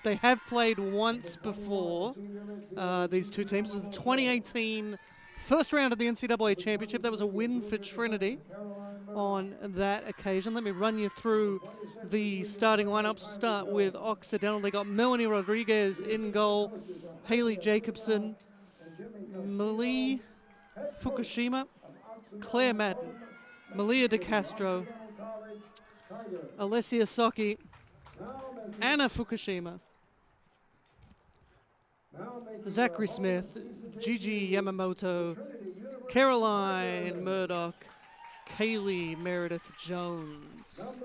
They have played once before, these two teams. It was the 2018 first round of the NCAA championship. That was a win for Trinity on that occasion. Let me run you through the starting lineups. We'll start with Occidental. They got Melanie Rodriguez in goal, Haley Jacobson, Malie Fukushima, Claire Madden, Malia De Castro, Alessia Socchi, Anna Fukushima, Zachary Smith, Gigi Yamamoto, Caroline Murdoch, Kaylee Meredith Jones.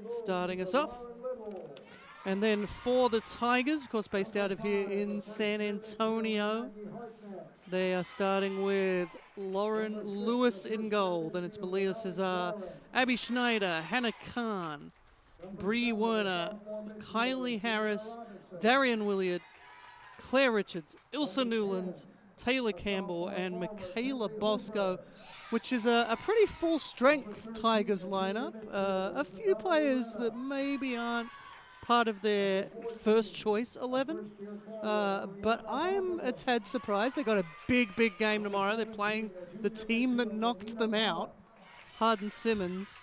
Starting us off. And then for the Tigers, of course based out of here in San Antonio, they are starting with Lauren Lewis in goal. Then it's Malia Cesar, Abby Schneider, Hannah Kahn, Bree Werner, Kylie Harris, Darian Williard, Claire Richards, Ilsa Newland, Taylor Campbell, and Michaela Bosco, which is a pretty full-strength Tigers lineup. A few players that maybe aren't part of their first-choice 11, but I'm a tad surprised. They got a big game tomorrow. They're playing the team that knocked them out, Hardin Simmons.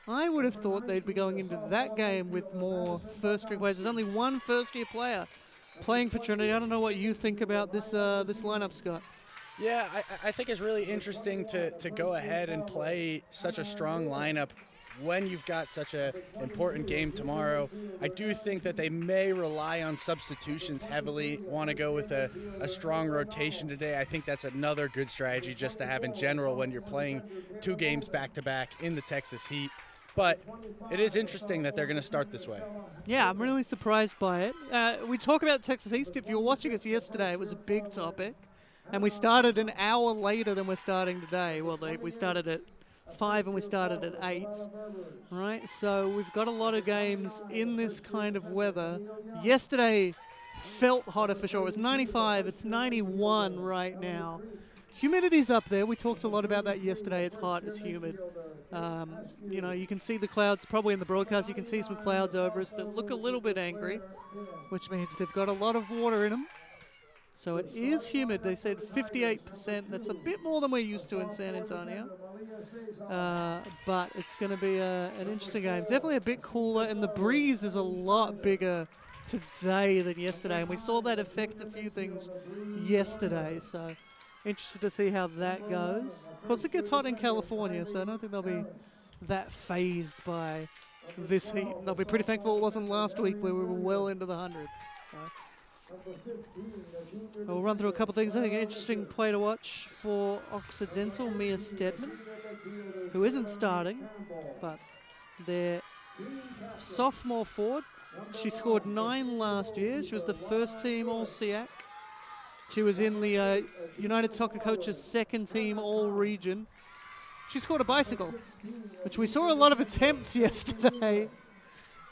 I would have thought they'd be going into that game with more first-string players. There's only one first-year player playing for Trinity. I don't know what you think about this this lineup, Scott. Yeah, I think it's really interesting to go ahead and play such a strong lineup when you've got such an important game tomorrow. I do think that they may rely on substitutions heavily, want to go with a strong rotation today. I think that's another good strategy just to have in general when you're playing two games back-to-back in the Texas heat. But it is interesting that they're going to start this way. Yeah, I'm really surprised by it. We talk about Texas East. If you were watching us yesterday, it was a big topic. And we started an hour later than we're starting today. Well, we started at 5 and we started at 8. Right? So we've got a lot of games in this kind of weather. Yesterday felt hotter for sure. It was 95. It's 91 right now. Humidity's up there. We talked a lot about that yesterday. It's hot. It's humid. You know, you can see the clouds probably in the broadcast. You can see some clouds over us that look a little bit angry, which means they've got a lot of water in them. So it is humid. They said 58%. That's a bit more than we're used to in San Antonio. But it's going to be an interesting game. Definitely a bit cooler, and the breeze is a lot bigger today than yesterday. And we saw that affect a few things yesterday. So interested to see how that goes. Of course, it gets hot in California, so I don't think they'll be that phased by this heat. They'll be pretty thankful it wasn't last week where we were well into the hundreds. So we'll run through a couple things. I think an interesting play to watch for Occidental, Mia Stedman, who isn't starting, but their sophomore forward. She scored 9 last year. She was the first team All-SEAC. She was in the United Soccer Coaches second team All-Region. She scored a bicycle, which we saw a lot of attempts yesterday.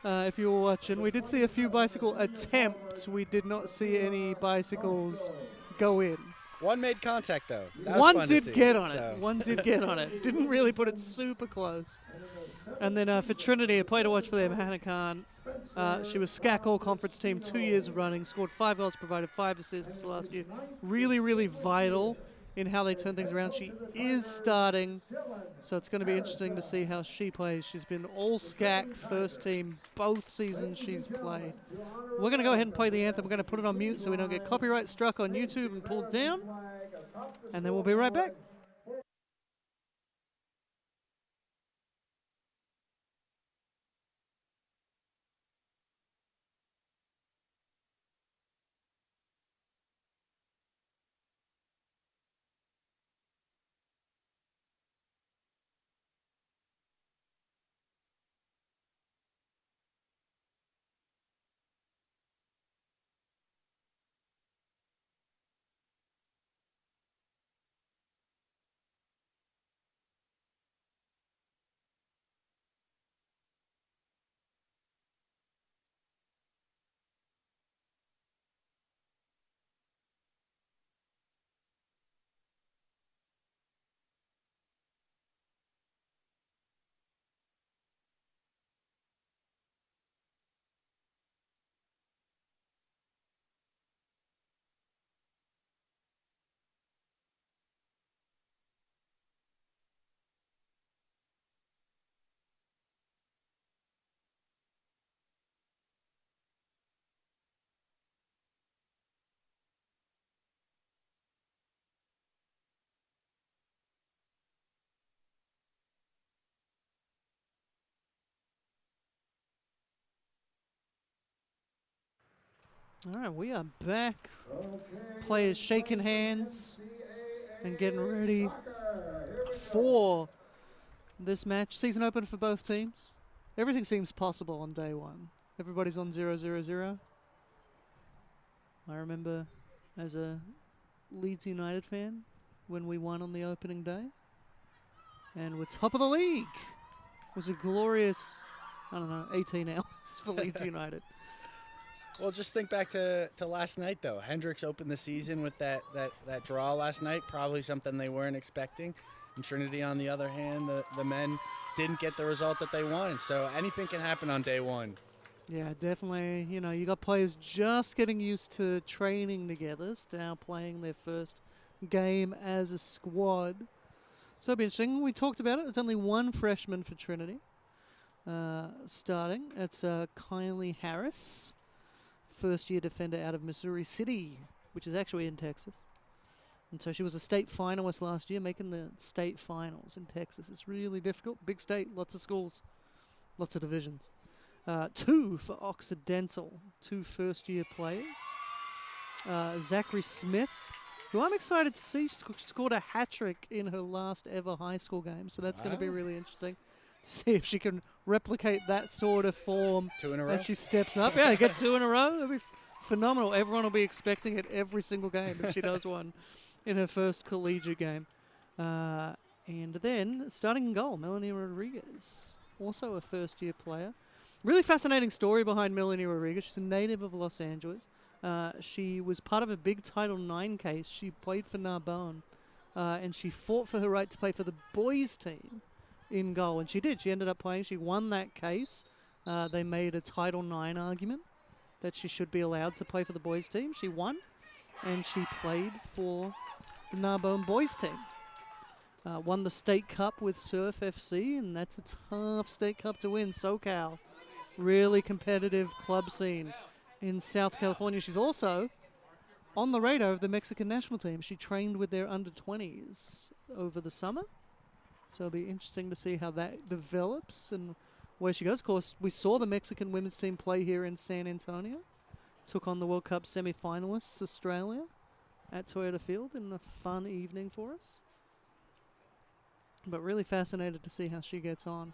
If you were watching, we did see a few bicycle attempts. We did not see any bicycles go in. One made contact, though. One did get on it. One did get on it. Didn't really put it super close. And then for Trinity, a play to watch for them, Hannah Kahn. She was SCAC All-Conference team 2 years running, scored 5 goals, provided 5 assists last year. Really, really vital in how they turn things around. She is starting, so it's going to be interesting to see how she plays. She's been All-SCAC first team both seasons she's played. We're going to go ahead and play the anthem. We're going to put it on mute so we don't get copyright struck on YouTube and pulled down. And then we'll be right back. All right, we are back. Players shaking hands and getting ready for this match. Season open for both teams. Everything seems possible on day one. Everybody's on 0-0-0. I remember as a Leeds United fan when we won on the opening day. And we're top of the league. It was a glorious, 18 hours for Leeds United. Well, just think back to last night, though. Hendricks opened the season with that draw last night, probably something they weren't expecting. And Trinity, on the other hand, the men didn't get the result that they wanted. So anything can happen on day one. Yeah, definitely. You know, you got players just getting used to training together, now playing their first game as a squad. So it'll be interesting. We talked about it. It's only one freshman for Trinity starting. It's Kylie Harris, first-year defender out of Missouri City, which is actually in Texas. And so she was a state finalist last year, making the state finals in Texas. It's really difficult. Big state, lots of schools, lots of divisions. 2 for Occidental, 2 first-year players. Zachary Smith, who I'm excited to see, scored a hat-trick in her last ever high school game. So that's going to be really interesting to see if she can replicate that sort of form 2 in a row. as she steps up. Yeah, get 2 in a row. That'll be phenomenal. Everyone will be expecting it every single game if she does one in her first collegiate game. And then, starting in goal, Melanie Rodriguez, also a first-year player. Really fascinating story behind Melanie Rodriguez. She's a native of Los Angeles. She was part of a big Title IX case. She played for Narbonne, and she fought for her right to play for the boys' team in goal, and she did. She ended up playing. She won that case. They made a Title IX argument that she should be allowed to play for the boys' team. She won, and she played for the Narbonne boys' team. Won the state cup with Surf FC, and that's a tough state cup to win. SoCal, really competitive club scene in South California. She's also on the radar of the Mexican national team. She trained with their under-20s over the summer. So it'll be interesting to see how that develops and where she goes. Of course, we saw the Mexican women's team play here in San Antonio. Took on the World Cup semi-finalists, Australia, at Toyota Field in a fun evening for us. But really fascinated to see how she gets on.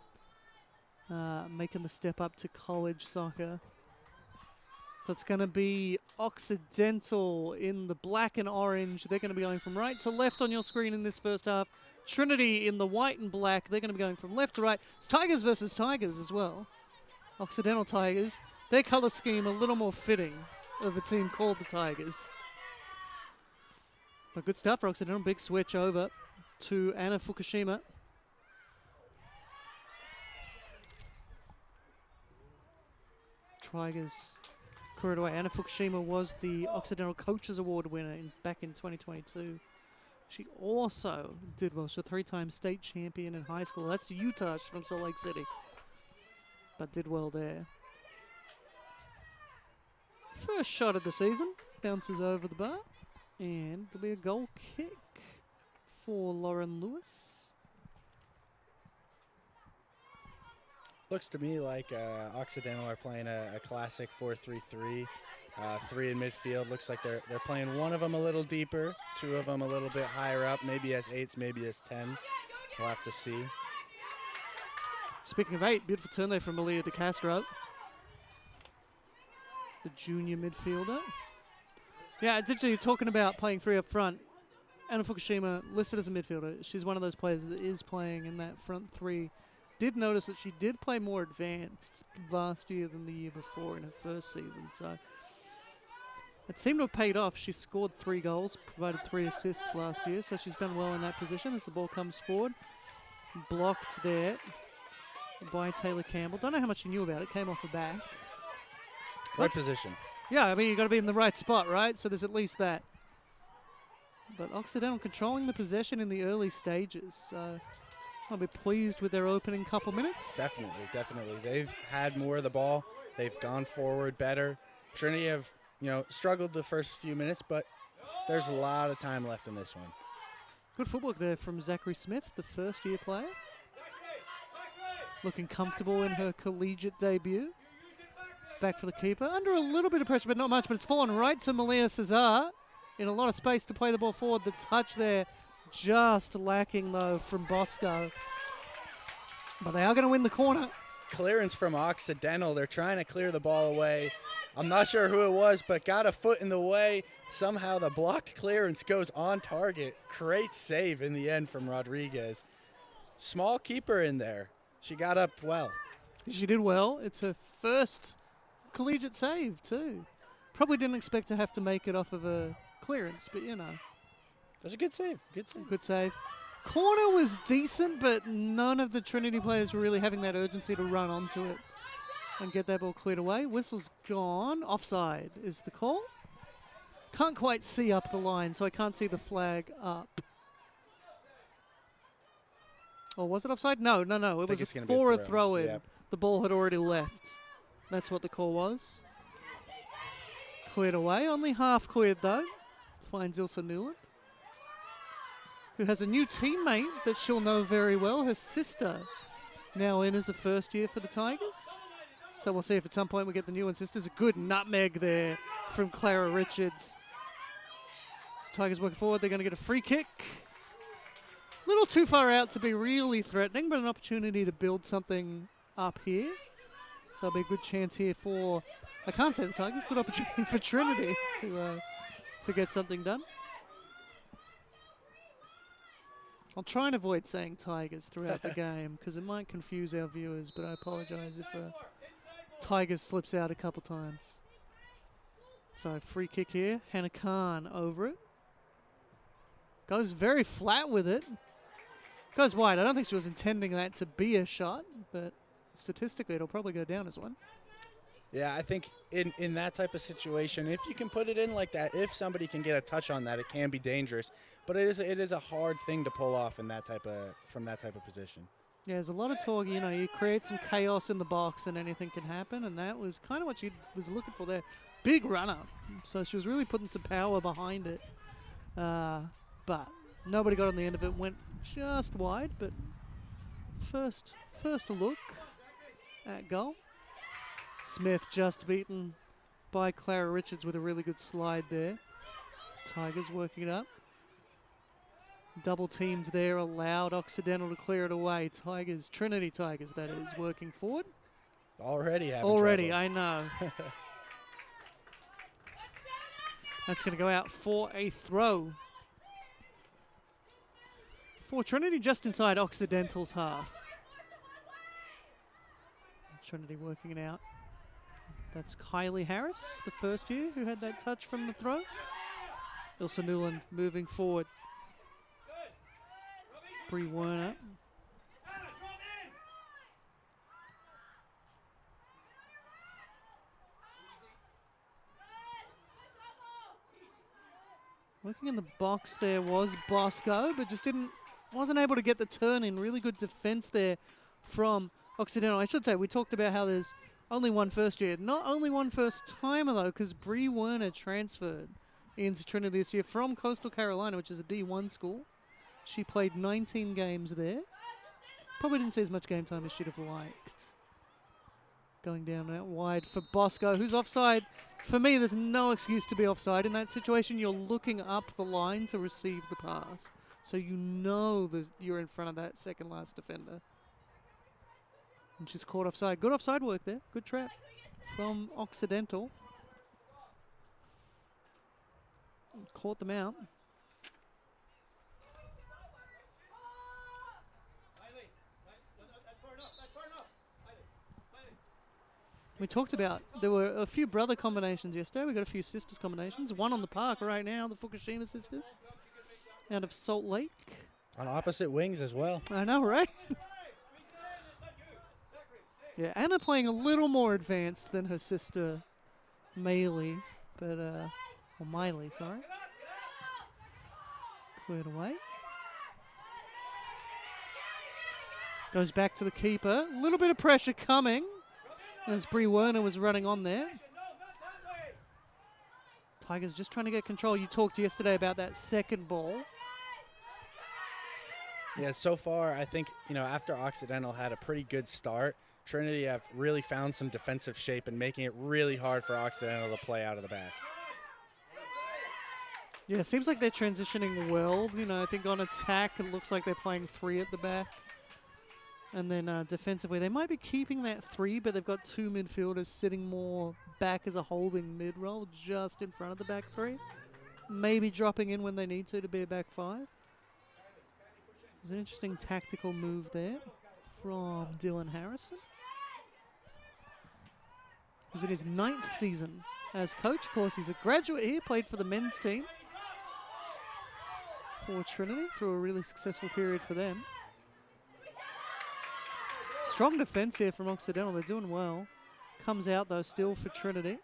Making the step up to college soccer. So it's going to be Occidental in the black and orange. They're going to be going from right to left on your screen in this first half. Trinity in the white and black. They're going to be going from left to right. It's Tigers versus Tigers as well. Occidental Tigers. Their color scheme a little more fitting of a team called the Tigers. But good stuff for Occidental. Big switch over to Anna Fukushima. Tigers carried away. Anna Fukushima was the Occidental Coaches Award winner back in 2022. She also did well. She's a 3-time state champion in high school. That's Utah. She's from Salt Lake City. But did well there. First shot of the season. Bounces over the bar. And there'll be a goal kick for Lauren Lewis. Looks to me like Occidental are playing a classic 4-3-3. 3 in midfield. Looks like they're playing one of them a little deeper, 2 of them a little bit higher up, maybe as 8s, maybe as 10s. We'll have to see. Speaking of 8, beautiful turn there from Malia De Castro, the junior midfielder. Yeah, it's actually talking about playing 3 up front. Anna Fukushima listed as a midfielder. She's one of those players that is playing in that front 3. Did notice that she did play more advanced last year than the year before in her first season. So it seemed to have paid off. She scored 3 goals, provided 3 assists last year. So she's done well in that position as the ball comes forward. Blocked there by Taylor Campbell. Don't know how much you knew about it. Came off the back. Right position. Yeah, I mean, you've got to be in the right spot, right? So there's at least that. But Occidental controlling the possession in the early stages. So I'll be pleased with their opening couple minutes. Definitely. They've had more of the ball. They've gone forward better. Trinity have, struggled the first few minutes, but there's a lot of time left in this one. Good footwork there from Zachary Smith, the first-year player. Looking comfortable in her collegiate debut. Back for the keeper. Under a little bit of pressure, but not much. But it's fallen right to Malia Cesar. In a lot of space to play the ball forward. The touch there just lacking, though, from Bosco. But they are going to win the corner. Clearance from Occidental. They're trying to clear the ball away. I'm not sure who it was, but got a foot in the way. Somehow the blocked clearance goes on target. Great save in the end from Rodriguez. Small keeper in there. She got up well. She did well. It's her first collegiate save, too. Probably didn't expect to have to make it off of a clearance, but you know. That's a good save. Good save. Good save. Corner was decent, but none of the Trinity players were really having that urgency to run onto it and get that ball cleared away. Whistle's gone. Offside is the call. Can't quite see up the line, so I can't see the flag up. Or was it offside? No. It was for a throw-in. Yep. The ball had already left. That's what the call was. Cleared away. Only half cleared, though. Finds Ilsa Newland, who has a new teammate that she'll know very well, her sister, now in as a first year for the Tigers. So we'll see if at some point we get the Newland sisters. A good nutmeg there from Clara Richards. So Tigers working forward. They're going to get a free kick. A little too far out to be really threatening, but an opportunity to build something up here. So it'll be a good chance here for, I can't say the Tigers, good opportunity for Trinity to get something done. I'll try and avoid saying Tigers throughout the game because it might confuse our viewers, but I apologize if Tigers slips out a couple times. So free kick here. Hannah Khan over it. Goes very flat with it. Goes wide. I don't think she was intending that to be a shot, but statistically it'll probably go down as one. Yeah, I think in that type of situation, if you can put it in like that, if somebody can get a touch on that, it can be dangerous. But it is a hard thing to pull off in that type of from that type of position. Yeah, there's a lot of talk. You know, you create some chaos in the box and anything can happen, and that was kind of what she was looking for there. Big runner, so she was really putting some power behind it. But nobody got on the end of it. Went just wide, but first look at goal. Smith just beaten by Clara Richards with a really good slide there. Tigers working it up. Double teams there allowed Occidental to clear it away. Tigers, Trinity Tigers, that is, working forward. Already trouble. I know. That's going to go out for a throw. For Trinity, just inside Occidental's half. Trinity working it out. That's Kylie Harris, the first year, who had that touch from the throw. Ilsa Newland moving forward. Bree Werner. Working in the box there was Bosco, but just wasn't able to get the turn in. Really good defense there from Occidental. I should say, we talked about how there's only one first year. Not only one first timer, though, because Bree Werner transferred into Trinity this year from Coastal Carolina, which is a D1 school. She played 19 games there. Probably didn't see as much game time as she'd have liked. Going down out wide for Bosco, who's offside. For me, there's no excuse to be offside. In that situation, you're looking up the line to receive the pass. So you know that you're in front of that second last defender. And she's caught offside. Good offside work there. Good trap from Occidental. Caught them out. We talked about there were a few brother combinations yesterday. We got a few sisters combinations. One on the park right now, the Fukushima sisters out of Salt Lake. On opposite wings as well. I know, right? Yeah, Anna playing a little more advanced than her sister, Miley, sorry. Cleared away. Goes back to the keeper. A little bit of pressure coming as Bree Werner was running on there. Tigers just trying to get control. You talked yesterday about that second ball. Yeah, so far I think, after Occidental had a pretty good start, Trinity have really found some defensive shape and making it really hard for Occidental to play out of the back. Yeah, it seems like they're transitioning well. You know, I think on attack, it looks like they're playing 3 at the back. And then defensively, they might be keeping that 3, but they've got 2 midfielders sitting more back as a holding mid-roll, just in front of the back 3. Maybe dropping in when they need to be a back 5. There's an interesting tactical move there from Dylan Harrison, who's in his 9th season as coach. Of course, he's a graduate here, played for the men's team for Trinity through a really successful period for them. Strong defense here from Occidental. They're doing well. Comes out, though, still for Trinity.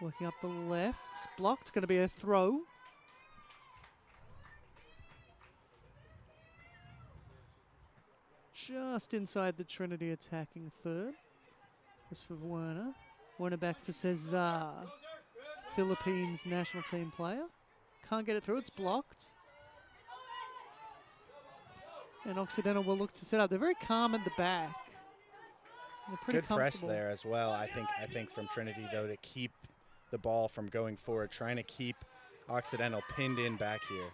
Working up the left. Blocked. Going to be a throw. Just inside the Trinity attacking third. As for Werner. Werner back for Cesar. Philippines national team player. Can't get it through. It's blocked. And Occidental will look to set up. They're very calm at the back. They're pretty good press there as well. I think from Trinity, though, to keep the ball from going forward, trying to keep Occidental pinned in back here.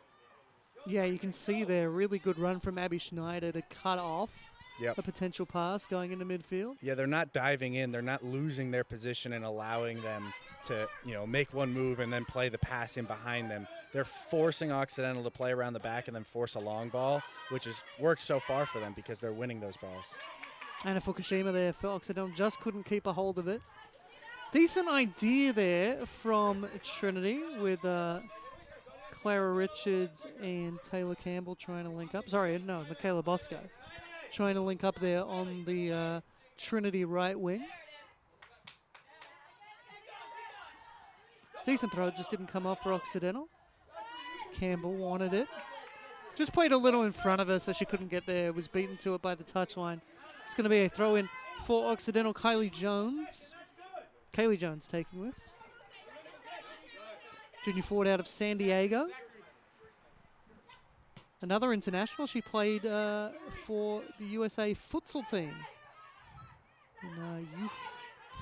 Yeah, you can see there, really good run from Abby Schneider to cut off a potential pass going into midfield. Yeah, they're not diving in. They're not losing their position and allowing them to, you know, make one move and then play the pass in behind them. They're forcing Occidental to play around the back and then force a long ball, which has worked so far for them because they're winning those balls. And a Fukushima there for Occidental, just couldn't keep a hold of it. Decent idea there from Trinity with Clara Richards and Taylor Campbell trying to link up. Sorry, no, Michaela Bosco trying to link up there on the Trinity right wing. Decent throw, just didn't come off for Occidental. Campbell wanted it. Just played a little in front of her so she couldn't get there. Was beaten to it by the touchline. It's going to be a throw-in for Occidental. Kylie Jones taking this. Junior forward out of San Diego. Another international. She played for the USA futsal team in youth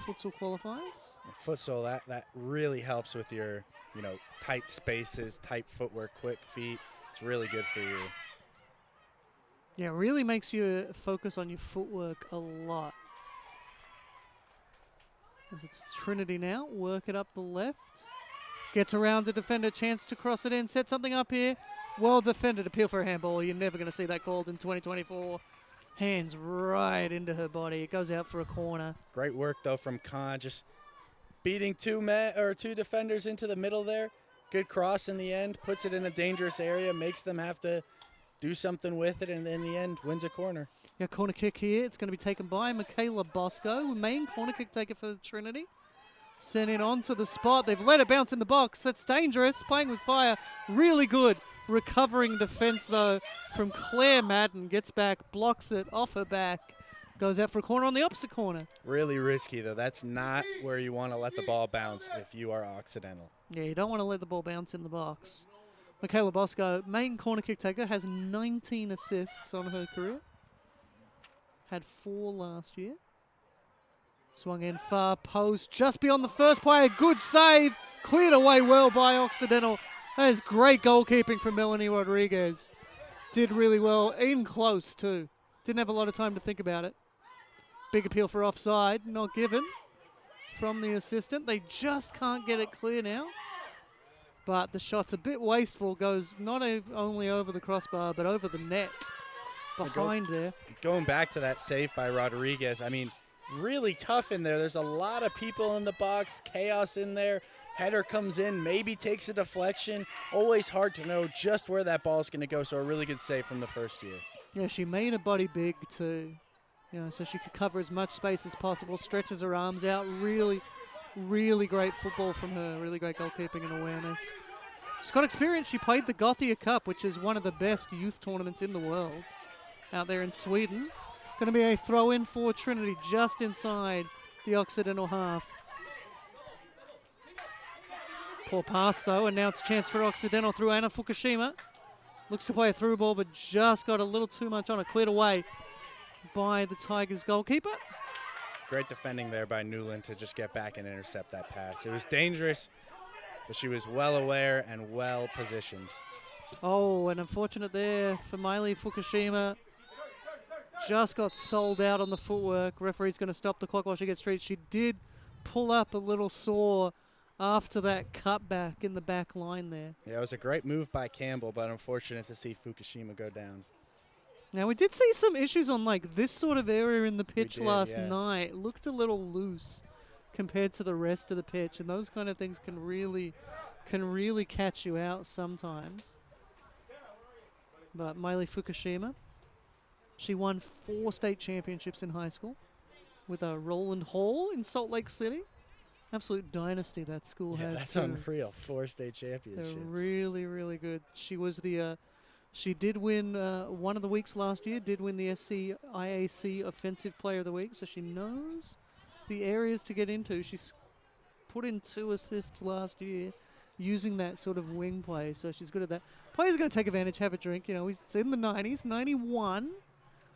futsal qualifiers. Futsal, that really helps with your, you know, tight spaces, tight footwork, quick feet. It's really good for you. Yeah, it really makes you focus on your footwork a lot. As it's Trinity now, work it up the left. Gets around the defender, chance to cross it in, set something up here. Well defended, appeal for a handball. You're never going to see that called in 2024. Hands right into her body. It goes out for a corner. Great work, though, from Khan. Just beating two defenders into the middle there. Good cross in the end. Puts it in a dangerous area. Makes them have to do something with it. And in the end, wins a corner. Yeah, corner kick here. It's going to be taken by Michaela Bosco. Main corner kick taker for Trinity. Sent it onto the spot. They've let it bounce in the box. That's dangerous. Playing with fire. Really good. Recovering defense, though, from Claire Madden. Gets back, blocks it off her back. Goes out for a corner on the opposite corner. Really risky, though. That's not where you want to let the ball bounce if you are Occidental. Yeah, you don't want to let the ball bounce in the box. Michaela Bosco, main corner kick taker, has 19 assists on her career. Had 4 last year. Swung in far post, just beyond the first player. Good save. Cleared away well by Occidental. That is great goalkeeping from Melanie Rodriguez. Did really well, in close too. Didn't have a lot of time to think about it. Big appeal for offside, not given from the assistant. They just can't get it clear now. But the shot's a bit wasteful. Goes not only over the crossbar, but over the net behind there. Going back to that save by Rodriguez, I mean, really tough in there. There's a lot of people in the box, chaos in there. Header comes in, maybe takes a deflection. Always hard to know just where that ball's going to go, so a really good save from the first year. Yeah, she made her body big too, you know, so she could cover as much space as possible, stretches her arms out. Really, really great football from her. Really great goalkeeping and awareness. She's got experience. She played the Gothia Cup, which is one of the best youth tournaments in the world out there in Sweden. Going to be a throw-in for Trinity just inside the Occidental half. Poor pass, though, and now it's a chance for Occidental through Anna Fukushima. Looks to play a through ball, but just got a little too much on it. Cleared away. by the Tigers goalkeeper. Great defending there by Newland to just get back and intercept that pass. It was dangerous, but she was well aware and well positioned. Oh, and unfortunate there for Miley Fukushima. Just got sold out on the footwork. Referee's going to stop the clock while she gets treated. She did pull up a little sore after that cutback in the back line there. Yeah, it was a great move by Campbell, but unfortunate to see Fukushima go down. Now, we did see some issues on like this sort of area in the pitch last yes. night. Looked a little loose compared to the rest of the pitch, and those kind of things can really catch you out sometimes. But Miley Fukushima, she won 4 state championships in high school with Roland Hall in Salt Lake City. Absolute dynasty that school has. That's too. Unreal. 4 state championships. They're really, really good. She was the, she did win one of the weeks last year. Did win the SCIAC Offensive Player of the Week, so she knows the areas to get into. She's put in 2 assists last year, using that sort of wing play. So she's good at that. Players are going to take advantage, have a drink. You know, it's in the 90s, 91.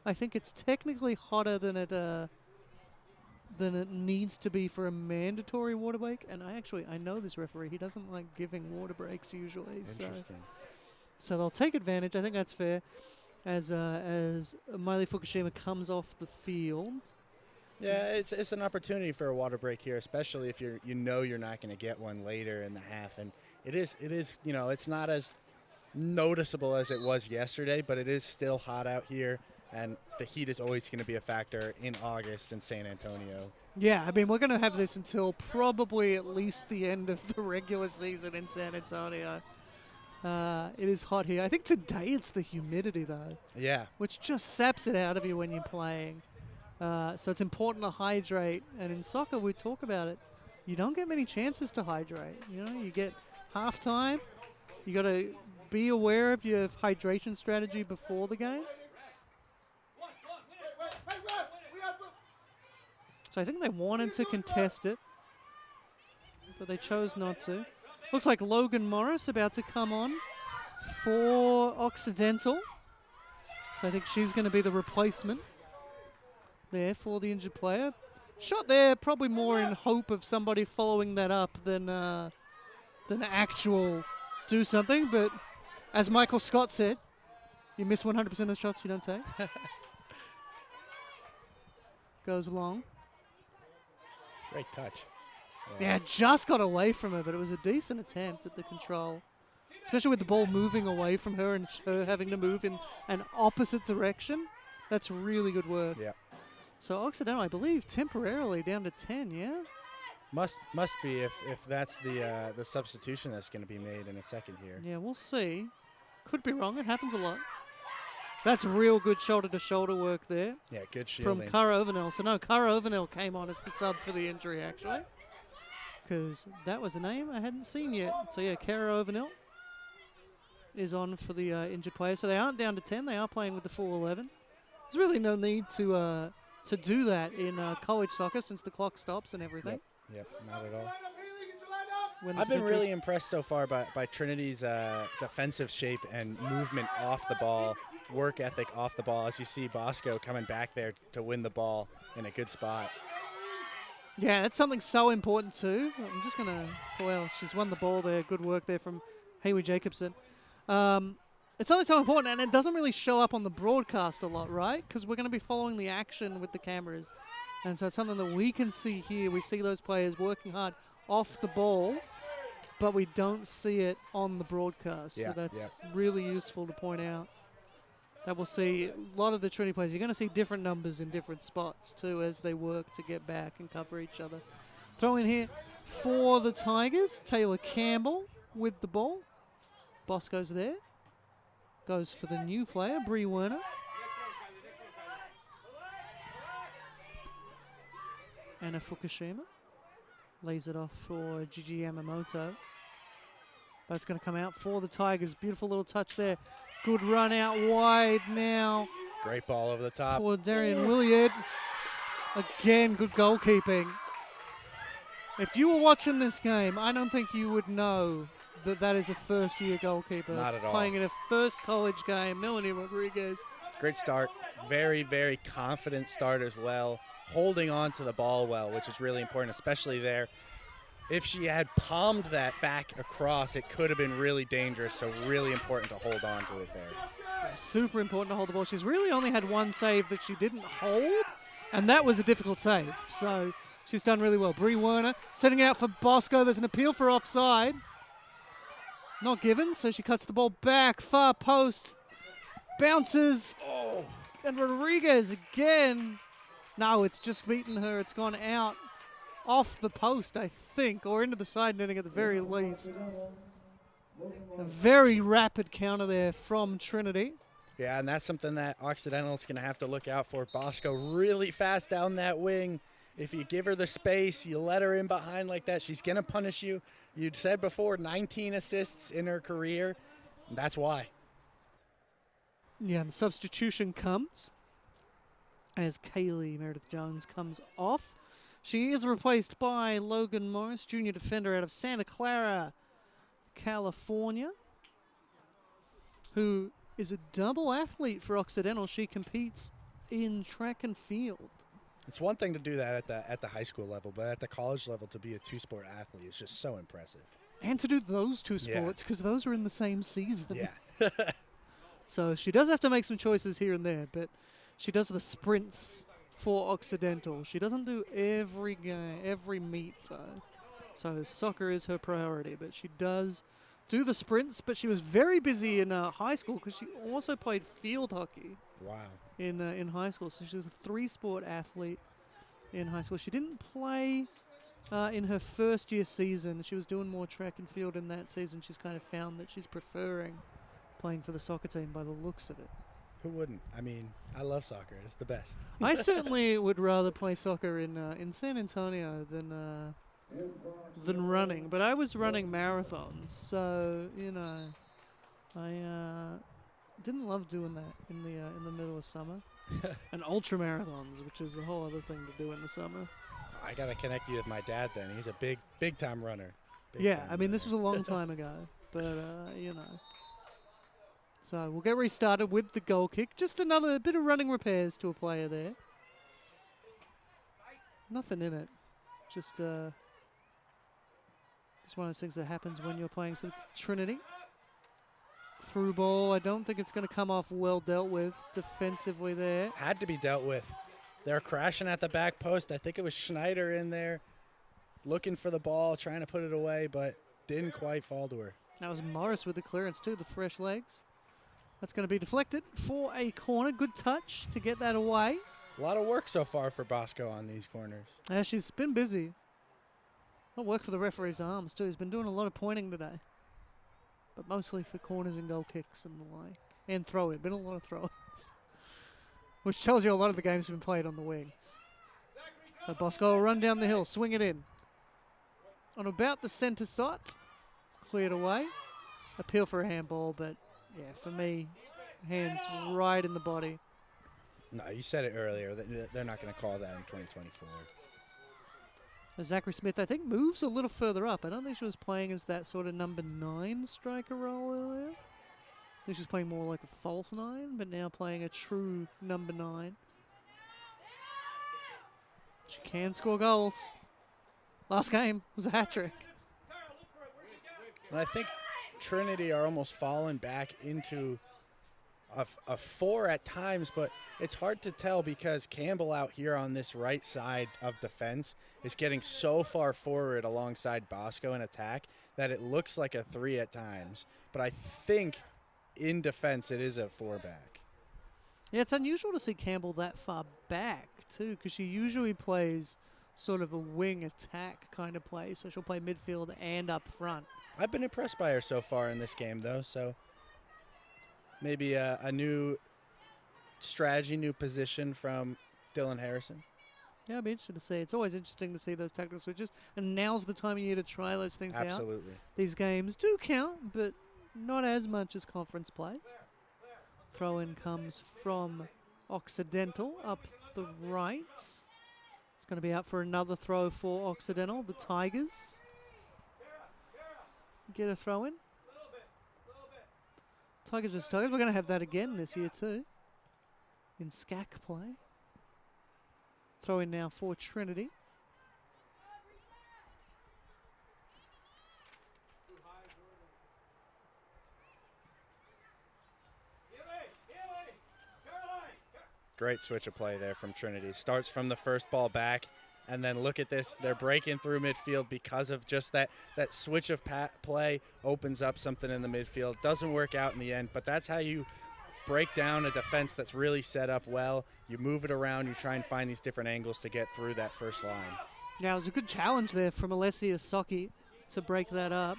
I think it's technically hotter than it needs to be for a mandatory water break. And I know this referee. He doesn't like giving water breaks usually. Interesting. So they'll take advantage. I think that's fair. As Miley Fukushima comes off the field. Yeah, it's an opportunity for a water break here, especially if you're not going to get one later in the half. And it is it's not as noticeable as it was yesterday, but it is still hot out here. And the heat is always going to be a factor in August in San Antonio. Yeah, I mean, we're going to have this until probably at least the end of the regular season in San Antonio. It is hot here. I think today it's the humidity, though. Yeah. Which just saps it out of you when you're playing. So it's important to hydrate. And in soccer, we talk about it. You don't get many chances to hydrate. You know, you get halftime. You got to be aware of your hydration strategy before the game. So I think they wanted to contest it, but they chose not to. Looks like Logan Morris about to come on for Occidental. So I think she's going to be the replacement there for the injured player. Shot there, probably more in hope of somebody following that up than actual do something. But as Michael Scott said, you miss 100% of the shots you don't take. Goes along. Great touch. Yeah, just got away from her, but it was a decent attempt at the control. Especially with the ball moving away from her and her having to move in an opposite direction. That's really good work. Yeah. So Occidental, I believe, temporarily down to 10, yeah? Must be if that's the substitution that's going to be made in a second here. Yeah, we'll see. Could be wrong. It happens a lot. That's real good shoulder-to-shoulder work there. Yeah, good shielding. From Cara Overnell. So, no, Cara Overnell came on as the sub for the injury, actually. Because that was a name I hadn't seen yet. So, yeah, Cara Overnell is on for the injured player. So, they aren't down to 10. They are playing with the full 11. There's really no need to do that in college soccer since the clock stops and everything. Yep, not at all. I've been really impressed so far by Trinity's defensive shape and movement off the ball. Work ethic off the ball, as you see Bosco coming back there to win the ball in a good spot. Yeah, that's something so important too. I'm just going to, well, she's won the ball there. Good work there from Hayley Jacobson. It's something so important, and it doesn't really show up on the broadcast a lot, right? Because we're going to be following the action with the cameras. And so it's something that we can see here. We see those players working hard off the ball, but we don't see it on the broadcast. Yeah, so that's really useful to point out. That we'll see a lot of the Trinity players. You're going to see different numbers in different spots too as they work to get back and cover each other. Throw in here for the Tigers, Taylor Campbell with the ball. Bosco's there. Goes for the new player, Bree Werner. Anna Fukushima lays it off for Gigi Yamamoto. But it's going to come out for the Tigers. Beautiful little touch there. Good run out wide now. Great ball over the top. For Darian Williard. Again, good goalkeeping. If you were watching this game, I don't think you would know that that is a first-year goalkeeper. Not at all. Playing in a first college game, Melanie Rodriguez. Great start. Very, very confident start as well. Holding on to the ball well, which is really important, especially there. If she had palmed that back across, it could have been really dangerous, so really important to hold on to it there. Yeah, super important to hold the ball. She's really only had one save that she didn't hold, and that was a difficult save. So she's done really well. Bree Werner setting out for Bosco. There's an appeal for offside. Not given, so she cuts the ball back. Far post. Bounces. Oh. And Rodriguez again. No, it's just beaten her. It's gone out. Off the post, I think, or into the side netting at the very least. A very rapid counter there from Trinity. Yeah, and that's something that Occidental is going to have to look out for. Bosco really fast down that wing. If you give her the space, you let her in behind like that, she's going to punish you. You'd said before, 19 assists in her career. And that's why. Yeah, and the substitution comes as Kaylee Meredith Jones comes off. She is replaced by Logan Morris, junior defender out of Santa Clara, California, who is a double athlete for Occidental. She competes in track and field. It's one thing to do that at the high school level, but at the college level to be a two-sport athlete is just so impressive. And to do those two sports, because those are in the same season. Yeah. So she does have to make some choices here and there, but she does the sprints for Occidental. She doesn't do every game, every meet, though. So soccer is her priority, but she does do the sprints. But she was very busy in high school because she also played field hockey. Wow. In high school, so she was a three-sport athlete in high school. She didn't play in her first-year season. She was doing more track and field in that season. She's kind of found that she's preferring playing for the soccer team by the looks of it. Who wouldn't? I mean, I love soccer. It's the best. I certainly would rather play soccer in San Antonio than running. But I was running marathons, so you know, I didn't love doing that in the middle of summer. And ultra marathons, which is a whole other thing to do in the summer. I gotta connect you with my dad. Then he's a big time runner. Yeah, I mean this was a long time ago, but you know. So we'll get restarted with the goal kick. Just another bit of running repairs to a player there. Nothing in it. Just one of those things that happens when you're playing Trinity. Through ball. I don't think it's going to come off well dealt with defensively there. Had to be dealt with. They're crashing at the back post. I think it was Schneider in there looking for the ball, trying to put it away, but didn't quite fall to her. That was Morris with the clearance too, the fresh legs. That's going to be deflected for a corner. Good touch to get that away. A lot of work so far for Bosco on these corners. Yeah, she's been busy. Not work for the referee's arms too. He's been doing a lot of pointing today. But mostly for corners and goal kicks and the like. And throw it. Been a lot of throw-ins. Which tells you a lot of the games have been played on the wings. So Bosco will run down the hill, swing it in. On about the centre side. Cleared away. Appeal for a handball, but yeah, for me, hands right in the body. No, you said it earlier. They're not going to call that in 2024. Zachary Smith, I think, moves a little further up. I don't think she was playing as that sort of number 9 striker role earlier. I think she was playing more like a false 9, but now playing a true number 9. She can score goals. Last game was a hat-trick. And I think Trinity are almost falling back into a 4 at times, but it's hard to tell because Campbell out here on this right side of the fence is getting so far forward alongside Bosco in attack that it looks like a 3 at times. But I think in defense it is a 4-back. Yeah, it's unusual to see Campbell that far back too, because she usually plays sort of a wing attack kind of play, so she'll play midfield and up front. I've been impressed by her so far in this game, though, so maybe a new strategy, new position from Dylan Harrison. Yeah, I'll be interested to see. It's always interesting to see those tactical switches, and now's the time of year to try those things out. Absolutely. These games do count, but not as much as conference play. Throw-in comes from Occidental up the right. It's going to be out for another throw for Occidental. The Tigers get a throw-in. Tigers. We're going to have that again this year too. in SCAC play. Throw in now for Trinity. Great switch of play there from Trinity. Starts from the first ball back, and then look at this. They're breaking through midfield because of just that switch of play opens up something in the midfield. Doesn't work out in the end, but that's how you break down a defense that's really set up well. You move it around. You try and find these different angles to get through that first line. Yeah, it was a good challenge there from Alessia Socki to break that up.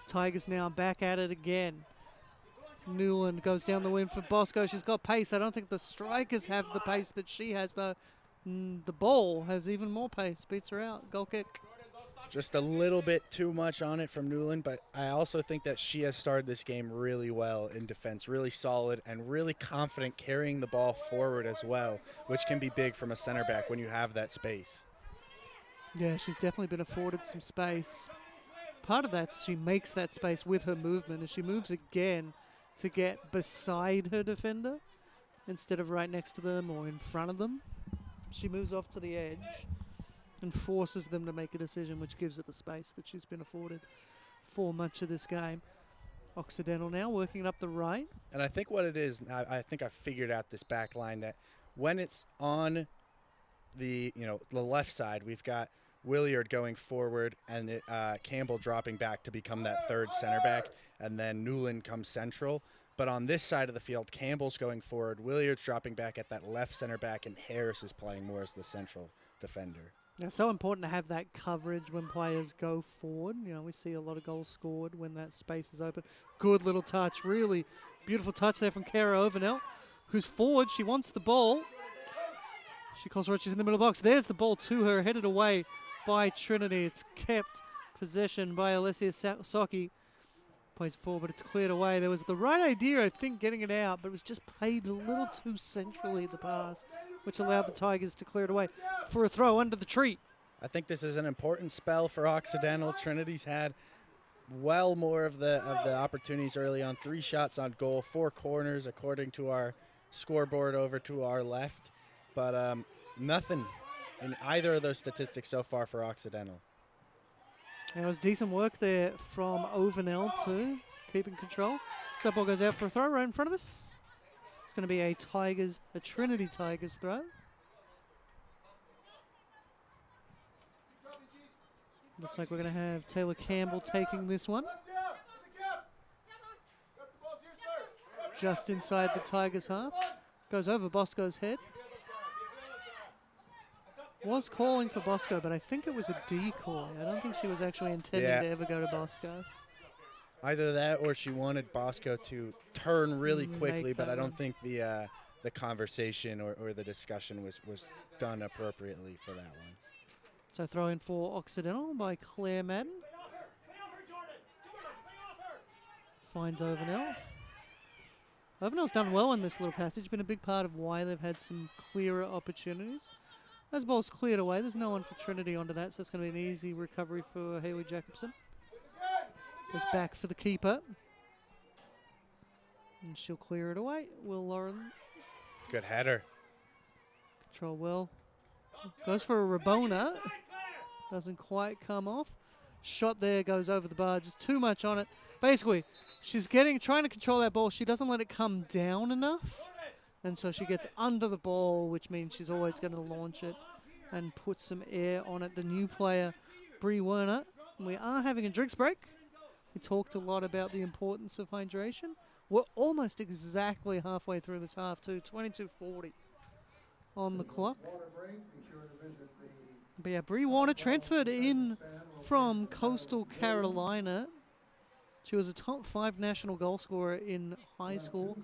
Tigers now back at it again. Newland goes down the wing for Bosco. She's got pace. I don't think the strikers have the pace that she has, though. The ball has even more pace. Beats her out. Goal kick. Just a little bit too much on it from Newland, but I also think that she has started this game really well in defense, really solid and really confident carrying the ball forward as well, which can be big from a center back when you have that space. Yeah, she's definitely been afforded some space. Part of that, she makes that space with her movement as she moves again to get beside her defender instead of right next to them or in front of them. She moves off to the edge and forces them to make a decision, which gives her the space that she's been afforded for much of this game. Occidental now working it up the right. And I think what it is, I think I figured out this back line, that when it's on the left side, we've got Williard going forward and Campbell dropping back to become that third center back, and then Newland comes central. But on this side of the field, Campbell's going forward, Williard's dropping back at that left center back, and Harris is playing more as the central defender. It's so important to have that coverage when players go forward. You know, we see a lot of goals scored when that space is open. Good little touch, really beautiful touch there from Kara Overnell, who's forward. She wants the ball. She calls for it. She's in the middle box. There's the ball to her, headed away by Trinity. It's kept possession by Alessia Socki. Plays it forward, but it's cleared away. There was the right idea, I think, getting it out, but it was just played a little too centrally, the pass, which allowed the Tigers to clear it away for a throw under the tree. I think this is an important spell for Occidental. Trinity's had well more of the opportunities early on. 3 shots on goal, 4 corners, according to our scoreboard over to our left. But nothing in either of those statistics so far for Occidental. It was decent work there from Overnell too, keeping control. So that ball goes out for a throw right in front of us. It's going to be a Trinity Tigers throw. Looks like we're going to have Taylor Campbell taking this one. Just inside the Tigers' half. Goes over Bosco's head. Was calling for Bosco, but I think it was a decoy. I don't think she was actually intending to ever go to Bosco. Either that or she wanted Bosco to turn really quickly, but I don't think the conversation or the discussion was done appropriately for that one. So throw in for Occidental by Claire Madden. Finds Overnell. Overnell's done well in this little passage, been a big part of why they've had some clearer opportunities. As the ball's cleared away, there's no one for Trinity onto that, so it's going to be an easy recovery for Hayley Jacobson. Goes back for the keeper. And she'll clear it away. Will Lauren. Good header. Control well. Goes for a Rabona. Doesn't quite come off. Shot there, goes over the bar. Just too much on it. Basically, she's trying to control that ball. She doesn't let it come down enough. And so she gets under the ball, which means she's always going to launch it and put some air on it. The new player, Bree Werner. We are having a drinks break. We talked a lot about the importance of hydration. We're almost exactly halfway through this half, too. 22:40 on the clock. But yeah, Bree Warner transferred in from Coastal Carolina. She was a top 5 national goal scorer in high school.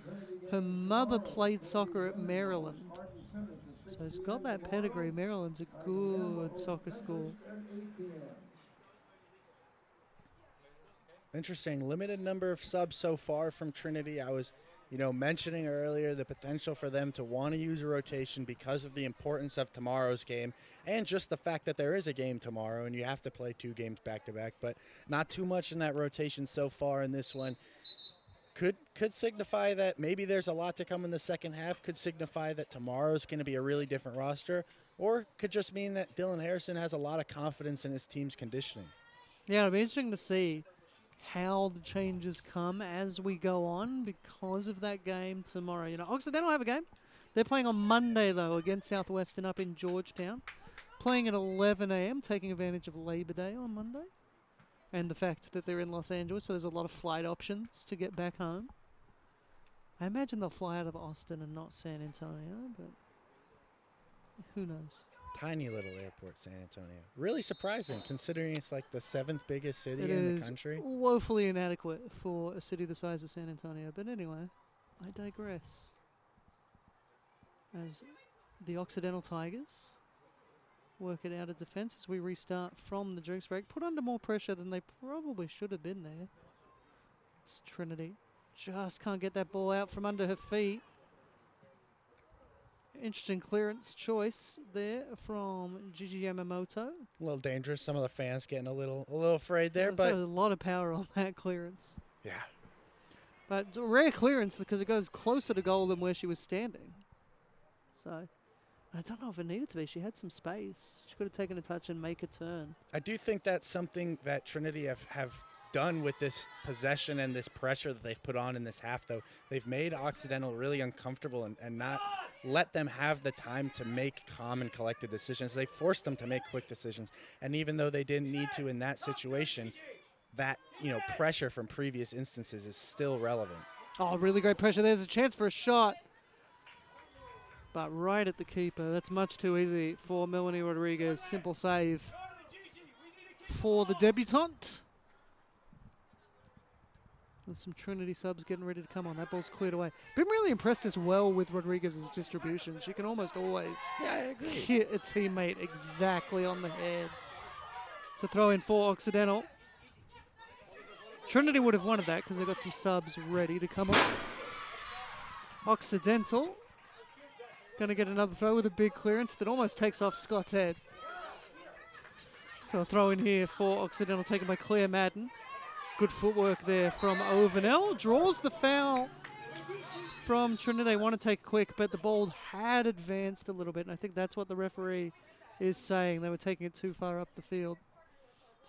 Her mother played soccer at Maryland. So she's got that pedigree. Maryland's a good soccer school. Interesting. Limited number of subs so far from Trinity. I was, mentioning earlier the potential for them to want to use a rotation because of the importance of tomorrow's game and just the fact that there is a game tomorrow and you have to play 2 games back-to-back, but not too much in that rotation so far in this one. could signify that maybe there's a lot to come in the second half, could signify that tomorrow's going to be a really different roster, or could just mean that Dylan Harrison has a lot of confidence in his team's conditioning. Yeah, it'll be interesting to see how the changes come as we go on because of that game tomorrow. You know, Occidental have a game. They're playing on Monday, though, against Southwestern up in Georgetown. Playing at 11 a.m., taking advantage of Labor Day on Monday. And the fact that they're in Los Angeles, so there's a lot of flight options to get back home. I imagine they'll fly out of Austin and not San Antonio, but who knows? Tiny little airport, San Antonio. Really surprising, considering it's like the 7th biggest city It in the is country. woefully inadequate for a city the size of San Antonio. But anyway, I digress. As the Occidental Tigers work it out of defense as we restart from the drinks break. Put under more pressure than they probably should have been there. It's Trinity. Just can't get that ball out from under her feet. Interesting clearance choice there from Gigi Yamamoto. A little dangerous. Some of the fans getting a little afraid there, There's but a lot of power on that clearance. yeah. But a rare clearance because it goes closer to goal than where she was standing. So I don't know if it needed to be. She had some space. She could have taken a touch and make a turn. I do think that's something that Trinity have done with this possession and this pressure that they've put on in this half, though. They've made Occidental really uncomfortable and not let them have the time to make calm and collected decisions. They forced them to make quick decisions. And even though they didn't need to in that situation, that, pressure from previous instances is still relevant. Oh, really great pressure. There's a chance for a shot. But right at the keeper. That's much too easy for Melanie Rodriguez. Simple save for the debutante. There's some Trinity subs getting ready to come on. That ball's cleared away. Been really impressed as well with Rodriguez's distribution. She can almost always hit a teammate exactly on the head. To throw in for Occidental. Trinity would have wanted that because they've got some subs ready to come on. Occidental going to get another throw with a big clearance that almost takes off Scott's head. So a throw in here for Occidental taken by Claire Madden. Good footwork there from Ovanel. Draws the foul from Trinity. They want to take quick, but the ball had advanced a little bit, and I think that's what the referee is saying. They were taking it too far up the field.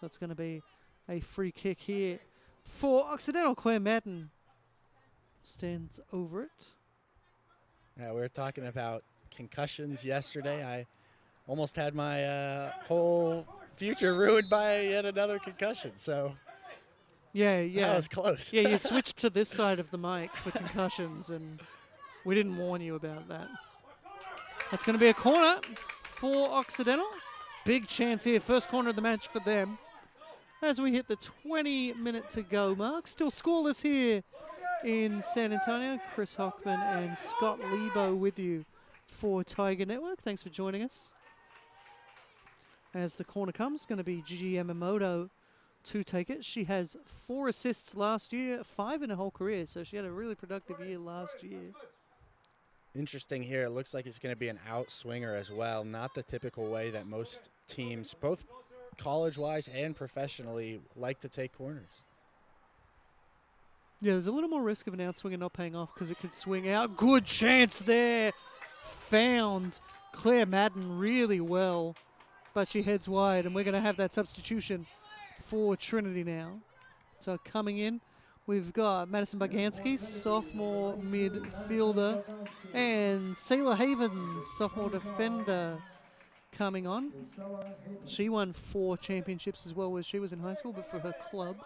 So it's going to be a free kick here for Occidental. Claire Madden stands over it. Yeah, we were talking about concussions yesterday. I almost had my whole future ruined by yet another concussion, so yeah. That was close. Yeah, you switched to this side of the mic for concussions, and we didn't warn you about that. That's going to be a corner for Occidental. Big chance here. First corner of the match for them. As we hit the 20-minute to go mark. Still scoreless here in San Antonio. Chris Hockman and Scott Lebo with you for Tiger Network. Thanks for joining us. As the corner comes, going to be Gigi Yamamoto to take it. She has 4 assists last year, 5 in her whole career, so she had a really productive year last year. Interesting here. It looks like it's going to be an outswinger as well. Not the typical way that most teams, both college-wise and professionally, like to take corners. Yeah, there's a little more risk of an outswinger not paying off because it could swing out. Good chance there. Found Claire Madden really well, but she heads wide, and we're going to have that substitution for Trinity now. So coming in, we've got Madison Bagansky, sophomore midfielder, and Sailor Havens, sophomore defender, coming on. She won 4 championships as well as she was in high school, but for her club.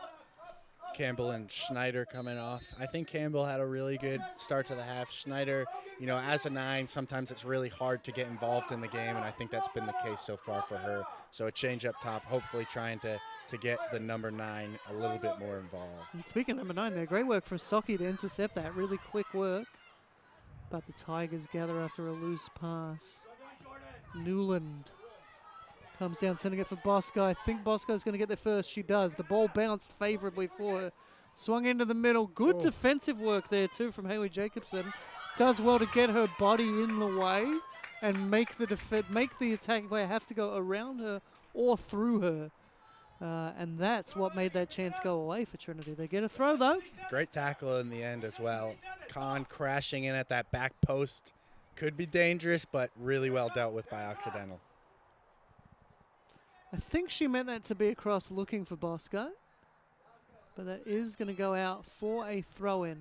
Campbell and Schneider coming off. I think Campbell had a really good start to the half. Schneider, as a 9, sometimes it's really hard to get involved in the game, and I think that's been the case so far for her. So a change up top, hopefully trying to get the number 9 a little bit more involved. And speaking of number 9 there, great work from Socky to intercept that. Really quick work. But the Tigers gather after a loose pass. Newland comes down, sending it for Bosco. I think Bosco's going to get there first. She does. The ball bounced favorably for her. Swung into the middle. Good defensive work there, too, from Haley Jacobson. Does well to get her body in the way and make the attacking player have to go around her or through her. And that's what made that chance go away for Trinity. They get a throw, though. Great tackle in the end as well. Khan crashing in at that back post. Could be dangerous, but really well dealt with by Occidental. I think she meant that to be across looking for Bosco. But that is going to go out for a throw-in.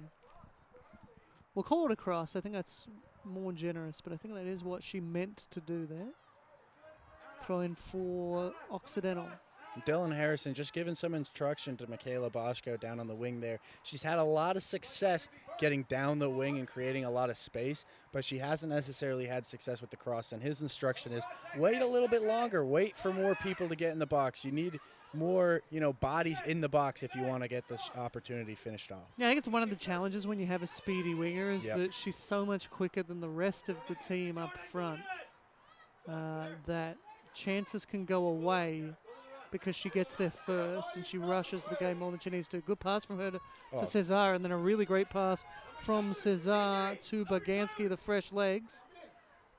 We'll call it a cross. I think that's more generous, but I think that is what she meant to do there. Throw-in for Occidental. Dylan Harrison just giving some instruction to Michaela Bosco down on the wing there. She's had a lot of success getting down the wing and creating a lot of space, but she hasn't necessarily had success with the cross. And his instruction is wait a little bit longer. Wait for more people to get in the box. You need more, bodies in the box if you want to get this opportunity finished off. Yeah, I think it's one of the challenges when you have a speedy winger is that she's so much quicker than the rest of the team up front that chances can go away because she gets there first and she rushes the game more than she needs to. Good pass from her to Cesar, and then a really great pass from Cesar to Baganski, the fresh legs.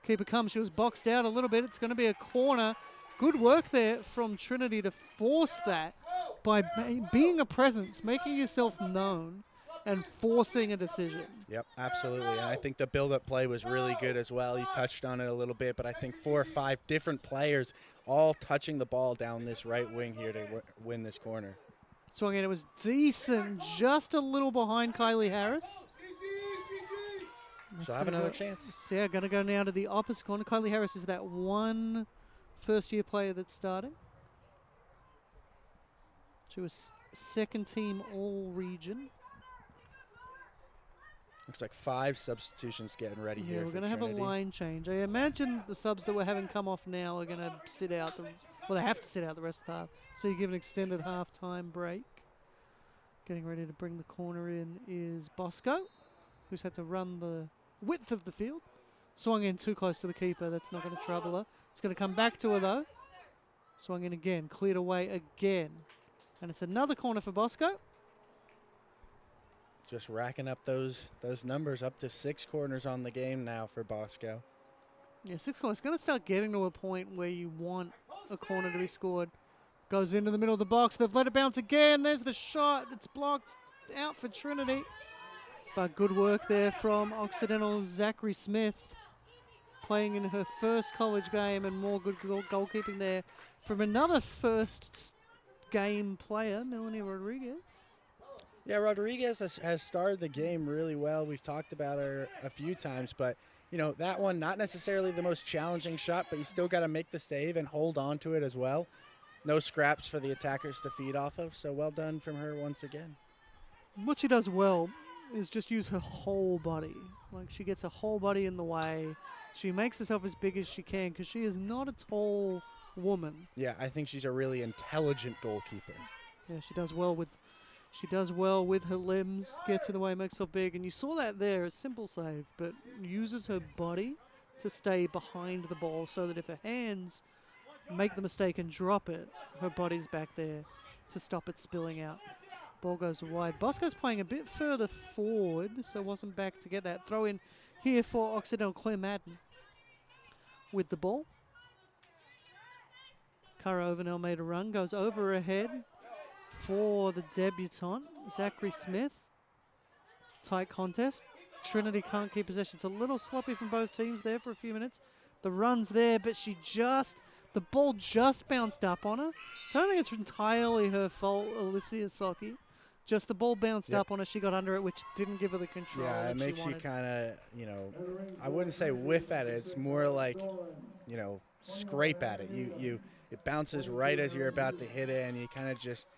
Keeper comes. She was boxed out a little bit. It's going to be a corner. Good work there from Trinity to force that by being a presence, making yourself known, and forcing a decision. Yep, absolutely. And I think the build-up play was really good as well. You touched on it a little bit, but I think 4 or 5 different players all touching the ball down this right wing here to win this corner. So again, it was decent, just a little behind Kylie Harris. So have another chance. So yeah, going to go now to the opposite corner. Kylie Harris is that one first-year player that's starting. She was second team all-region. Looks like 5 substitutions getting ready here. We're going to have a line change. I imagine the subs that we're having come off now are going to sit out. They have to sit out the rest of the half. So you give an extended half-time break. Getting ready to bring the corner in is Bosco, who's had to run the width of the field. Swung in too close to the keeper. That's not going to trouble her. It's going to come back to her, though. Swung in again. Cleared away again. And it's another corner for Bosco. Just racking up those numbers, up to 6 corners on the game now for Bosco. Yeah, 6 corners. It's going to start getting to a point where you want a corner to be scored. Goes into the middle of the box. They've let it bounce again. There's the shot. It's blocked out for Trinity. But good work there from Occidental's Zachary Smith, playing in her first college game, and more good goalkeeping there from another first game player, Melanie Rodriguez. Yeah, Rodriguez has started the game really well. We've talked about her a few times, but that one, not necessarily the most challenging shot, but you still got to make the save and hold on to it as well. No scraps for the attackers to feed off of, so well done from her once again. What she does well is just use her whole body. Like, she gets her whole body in the way. She makes herself as big as she can because she is not a tall woman. Yeah, I think she's a really intelligent goalkeeper. Yeah, she does well with her limbs, gets in the way, makes herself big, and you saw that there, a simple save, but uses her body to stay behind the ball so that if her hands make the mistake and drop it, her body's back there to stop it spilling out. Ball goes wide. Bosco's playing a bit further forward, so wasn't back to get that throw in here for Occidental. Claire Madden with the ball. Cara Overnell made a run, goes over her head for the debutante, Zachary Smith. Tight contest. Trinity can't keep possession. It's a little sloppy from both teams there for a few minutes. The run's there, but the ball just bounced up on her. So I don't think it's entirely her fault, Alicia Socki. Just the ball bounced up on her. She got under it, which didn't give her the control. Yeah, it makes you kind of, I wouldn't say whiff at it. It's more like, scrape at it. It bounces right as you're about to hit it, and you kind of just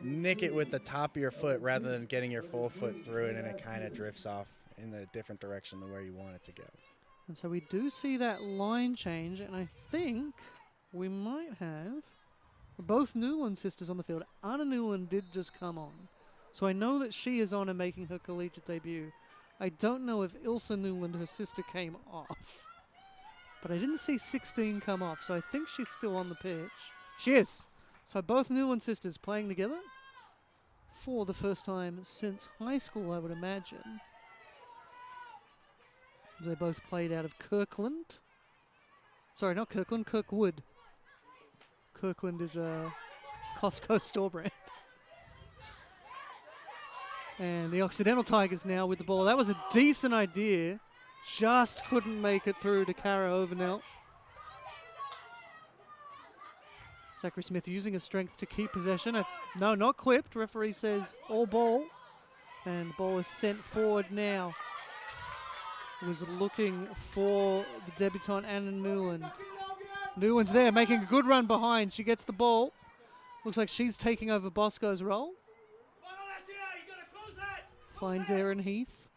nick it with the top of your foot rather than getting your full foot through it, and it kind of drifts off in the different direction than where you want it to go. And so we do see that line change, and I think we might have both Newland sisters on the field. Anna Newland did just come on, so I know that she is on and making her collegiate debut. I don't know if Ilsa Newland, her sister, came off, but I didn't see 16 come off, so I think she's still on the pitch. She is. So both Newland sisters playing together for the first time since high school, I would imagine. They both played out of Kirkland. Sorry, not Kirkland, Kirkwood. Kirkland is a Costco store brand. And the Occidental Tigers now with the ball. That was a decent idea. Just couldn't make it through to Cara Overnell. Zachary Smith using his strength to keep possession. No, not clipped. Referee says all ball. And the ball is sent forward now. Was looking for the debutante Anna Newland. Newland's there, making a good run behind. She gets the ball. Looks like she's taking over Bosco's role. Finds Erin Heath.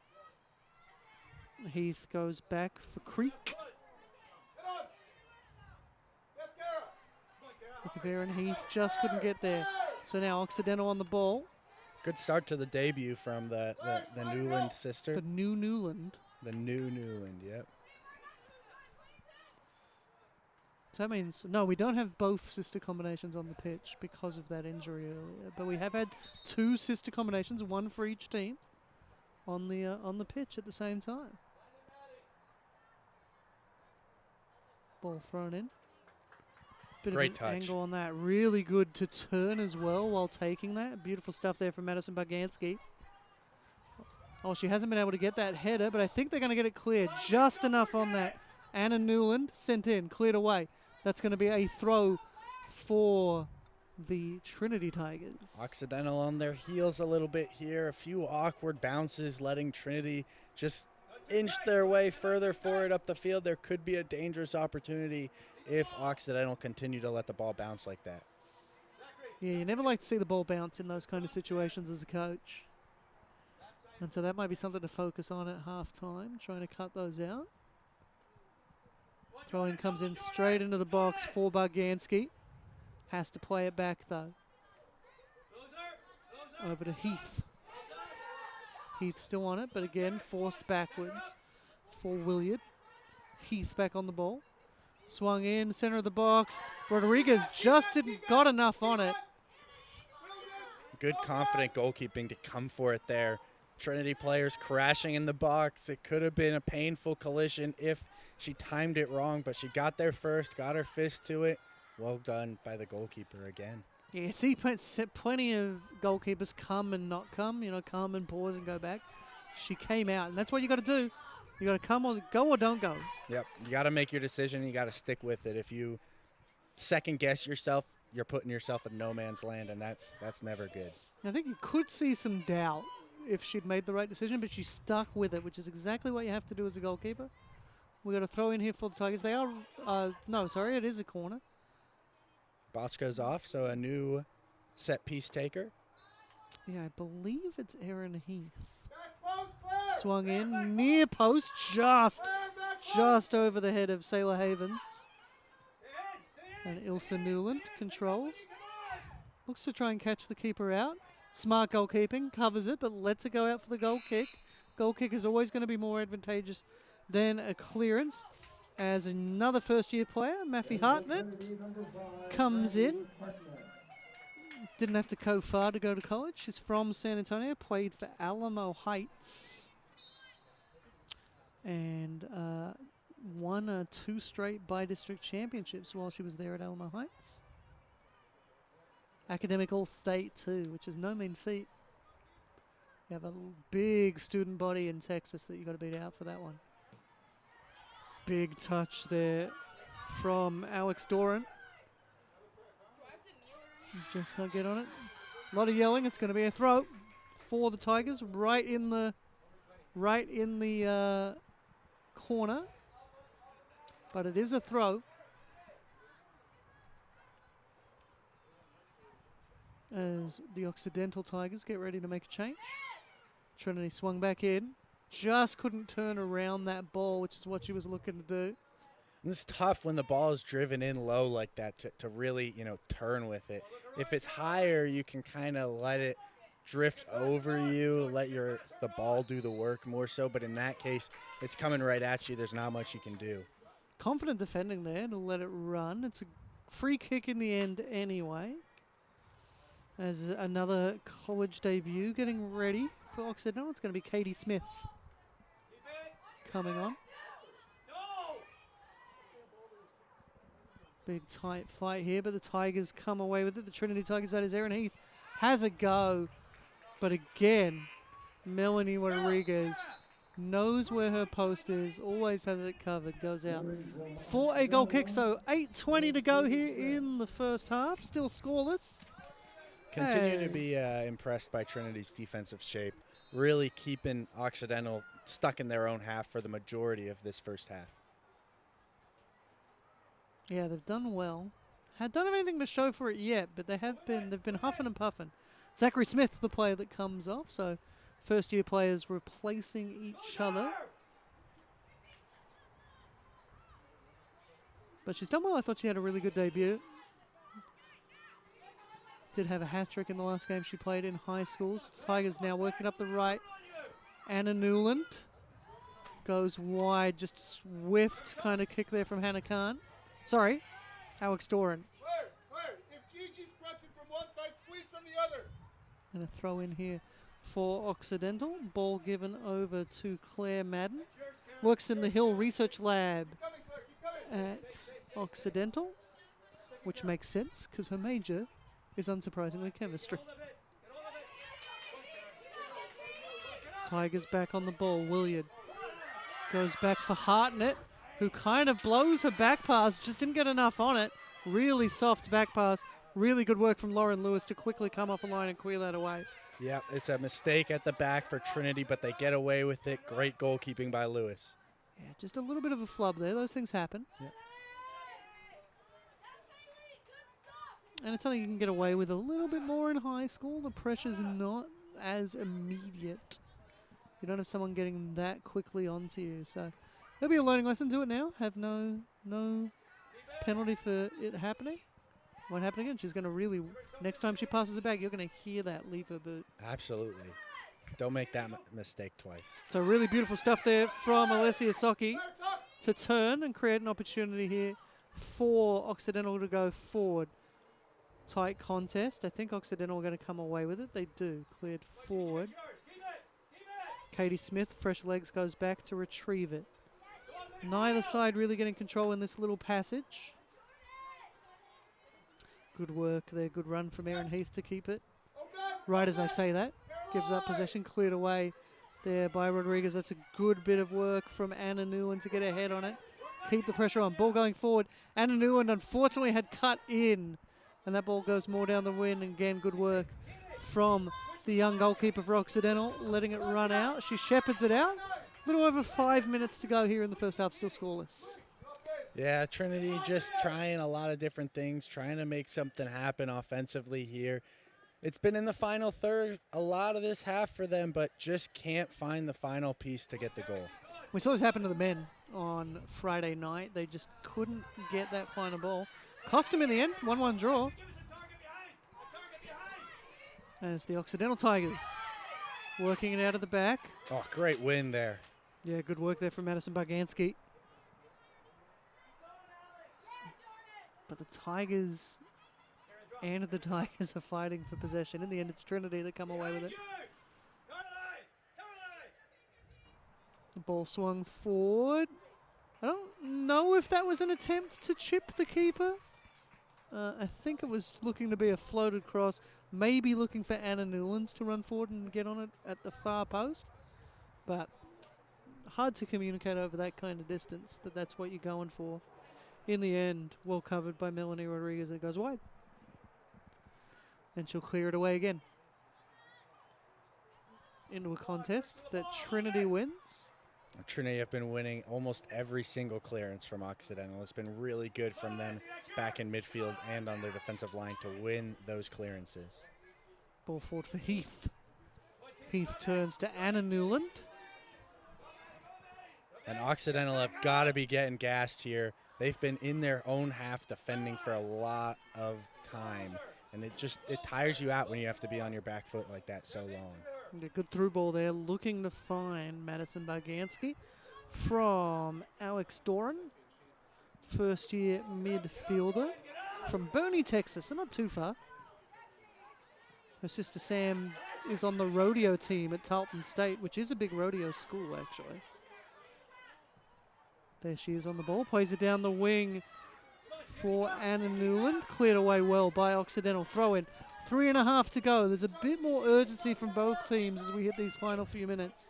Heath goes back for Creek. Look at Erin Heath, just couldn't get there. So now Occidental on the ball. Good start to the debut from the Newland sister. The new Newland. The new Newland, yep. So that means, no, we don't have both sister combinations on the pitch because of that injury earlier. But we have had 2 sister combinations, 1 for each team, on the pitch at the same time. Ball thrown in. Bit Great of an touch. angle on that. Really good to turn as well while taking that. Beautiful stuff there from Madison Bargansky. Oh, she hasn't been able to get that header, but I think they're going to get it cleared. Just enough on that. Anna Newland sent in, cleared away. That's going to be a throw for the Trinity Tigers. Occidental on their heels a little bit here. A few awkward bounces, letting Trinity just inch their way further forward up the field. There could be a dangerous opportunity if Occidental continue to let the ball bounce like that. Yeah, you never like to see the ball bounce in those kind of situations as a coach. And so that might be something to focus on at halftime, trying to cut those out. Throwing comes in straight into the box for Bargansky. Has to play it back though. Over to Heath. Heath still on it, but again forced backwards for Williard. Heath back on the ball. Swung in, center of the box. Rodriguez just didn't got enough on it. Good confident goalkeeping to come for it there. Trinity players crashing in the box. It could have been a painful collision if she timed it wrong, but she got there first, got her fist to it. Well done by the goalkeeper again. Yeah, you see plenty of goalkeepers come and not come, come and pause and go back. She came out, and that's what you got to do. You got to come or go or don't go. Yep, you got to make your decision. You got to stick with it. If you second guess yourself, you're putting yourself in no man's land, and that's never good. I think you could see some doubt if she'd made the right decision, but she stuck with it, which is exactly what you have to do as a goalkeeper. We got to throw in here for the Tigers. They are, it is a corner. Bosco's off, so a new set piece taker. Yeah, I believe it's Erin Heath. Swung in, near post, just over the head of Sailor Havens. And Ilsa Newland controls. Looks to try and catch the keeper out. Smart goalkeeping, covers it, but lets it go out for the goal kick. Goal kick is always going to be more advantageous than a clearance. As another first-year player, Maffie Hartnett, comes in. Didn't have to go far to go to college. She's from San Antonio, played for Alamo Heights. And won 2 straight by-district championships while she was there at Alamo Heights. Academic All-State too, which is no mean feat. You have a big student body in Texas that you got to beat out for that one. Big touch there from Alex Doran. Just can't get on it. A lot of yelling. It's going to be a throw for the Tigers, right in the corner. But it is a throw. As the Occidental Tigers get ready to make a change. Trinity swung back in. Just couldn't turn around that ball, which is what she was looking to do. And it's tough when the ball is driven in low like that to really, turn with it. If it's higher, you can kind of let it drift over you, let the ball do the work more so. But in that case, it's coming right at you. There's not much you can do. Confident defending there to let it run. It's a free kick in the end anyway. As another college debut getting ready for Occidental. It's going to be Katie Smith coming on. Big tight fight here, but the Tigers come away with it. The Trinity Tigers, that is Erin Heath, has a go. But again, Melanie Rodriguez knows where her post is, always has it covered, goes out for a goal kick. So 8:20 to go here in the first half, still scoreless. Continue to be impressed by Trinity's defensive shape, really keeping Occidental stuck in their own half for the majority of this first half. Yeah, they've done well. Don't have anything to show for it yet, but they've been huffing and puffing. Zachary Smith, the player that comes off, so first-year players replacing each other. But she's done well. I thought she had a really good debut. Did have a hat-trick in the last game she played in high schools. Tigers now working up the right. Anna Newland goes wide, just whiffed kind of kick there from Hannah Khan. Sorry, Alex Doran. If Gigi's pressing from one side, squeeze from the other. And a throw in here for Occidental. Ball given over to Claire Madden. Works in the Hill Research Lab at Occidental, which makes sense because her major is unsurprisingly chemistry. Tigers back on the ball. Williard goes back for Hartnett, who kind of blows her back pass, just didn't get enough on it. Really soft back pass. Really good work from Lauren Lewis to quickly come off the line and clear that away. Yeah, it's a mistake at the back for Trinity, but they get away with it. Great goalkeeping by Lewis. Yeah, just a little bit of a flub there. Those things happen. Yeah. And it's something you can get away with a little bit more in high school. The pressure's not as immediate. You don't have someone getting that quickly onto you. So there'll be a learning lesson. Do it now. Have no penalty for it happening. Won't happen again. She's going to really, next time she passes it back, you're going to hear that leave her boot. Absolutely. Don't make that mistake twice. So really beautiful stuff there from Alessia Socki to turn and create an opportunity here for Occidental to go forward. Tight contest. I think Occidental are going to come away with it. They do. Cleared forward. Katie Smith, fresh legs, goes back to retrieve it. Neither side really getting control in this little passage. Good work there. Good run from Erin Heath to keep it. Right as I say that. Gives up possession. Cleared away there by Rodriguez. That's a good bit of work from Anna Newland to get her head on it. Keep the pressure on. Ball going forward. Anna Newland unfortunately had cut in. And that ball goes more down the wing. And again, good work from the young goalkeeper for Occidental, letting it run out. She shepherds it out. A little over 5 minutes to go here in the first half, still scoreless. Yeah, Trinity just trying a lot of different things, trying to make something happen offensively here. It's been in the final third a lot of this half for them, but just can't find the final piece to get the goal. We saw this happen to the men on Friday night. They just couldn't get that final ball. Cost them in the end, 1-1 draw. As the Occidental Tigers working it out of the back. Oh, great win there. Yeah, good work there from Madison Bargansky. But the Tigers and the Tigers are fighting for possession. In the end, it's Trinity that come away with it. The ball swung forward. I don't know if that was an attempt to chip the keeper. I think it was looking to be a floated cross, maybe looking for Anna Newlands to run forward and get on it at the far post. But hard to communicate over that kind of distance that that's what you're going for. In the end, well covered by Melanie Rodriguez. It goes wide. And she'll clear it away again. Into a contest that Trinity wins. Trinity have been winning almost every single clearance from Occidental. It's been really good from them back in midfield and on their defensive line to win those clearances. Ball forward for Heath. Heath turns to Anna Newland. And Occidental have got to be getting gassed here. They've been in their own half defending for a lot of time. And it tires you out when you have to be on your back foot like that so long. A good through ball there, looking to find Madison Bargansky from Alex Doran, first-year midfielder from Boerne, Texas, so not too far. Her sister Sam is on the rodeo team at Tarleton State, which is a big rodeo school, actually. There she is on the ball, plays it down the wing for Anna Newland. Cleared away well by Occidental. Throw in. 3.5 to go. There's a bit more urgency from both teams as we hit these final few minutes.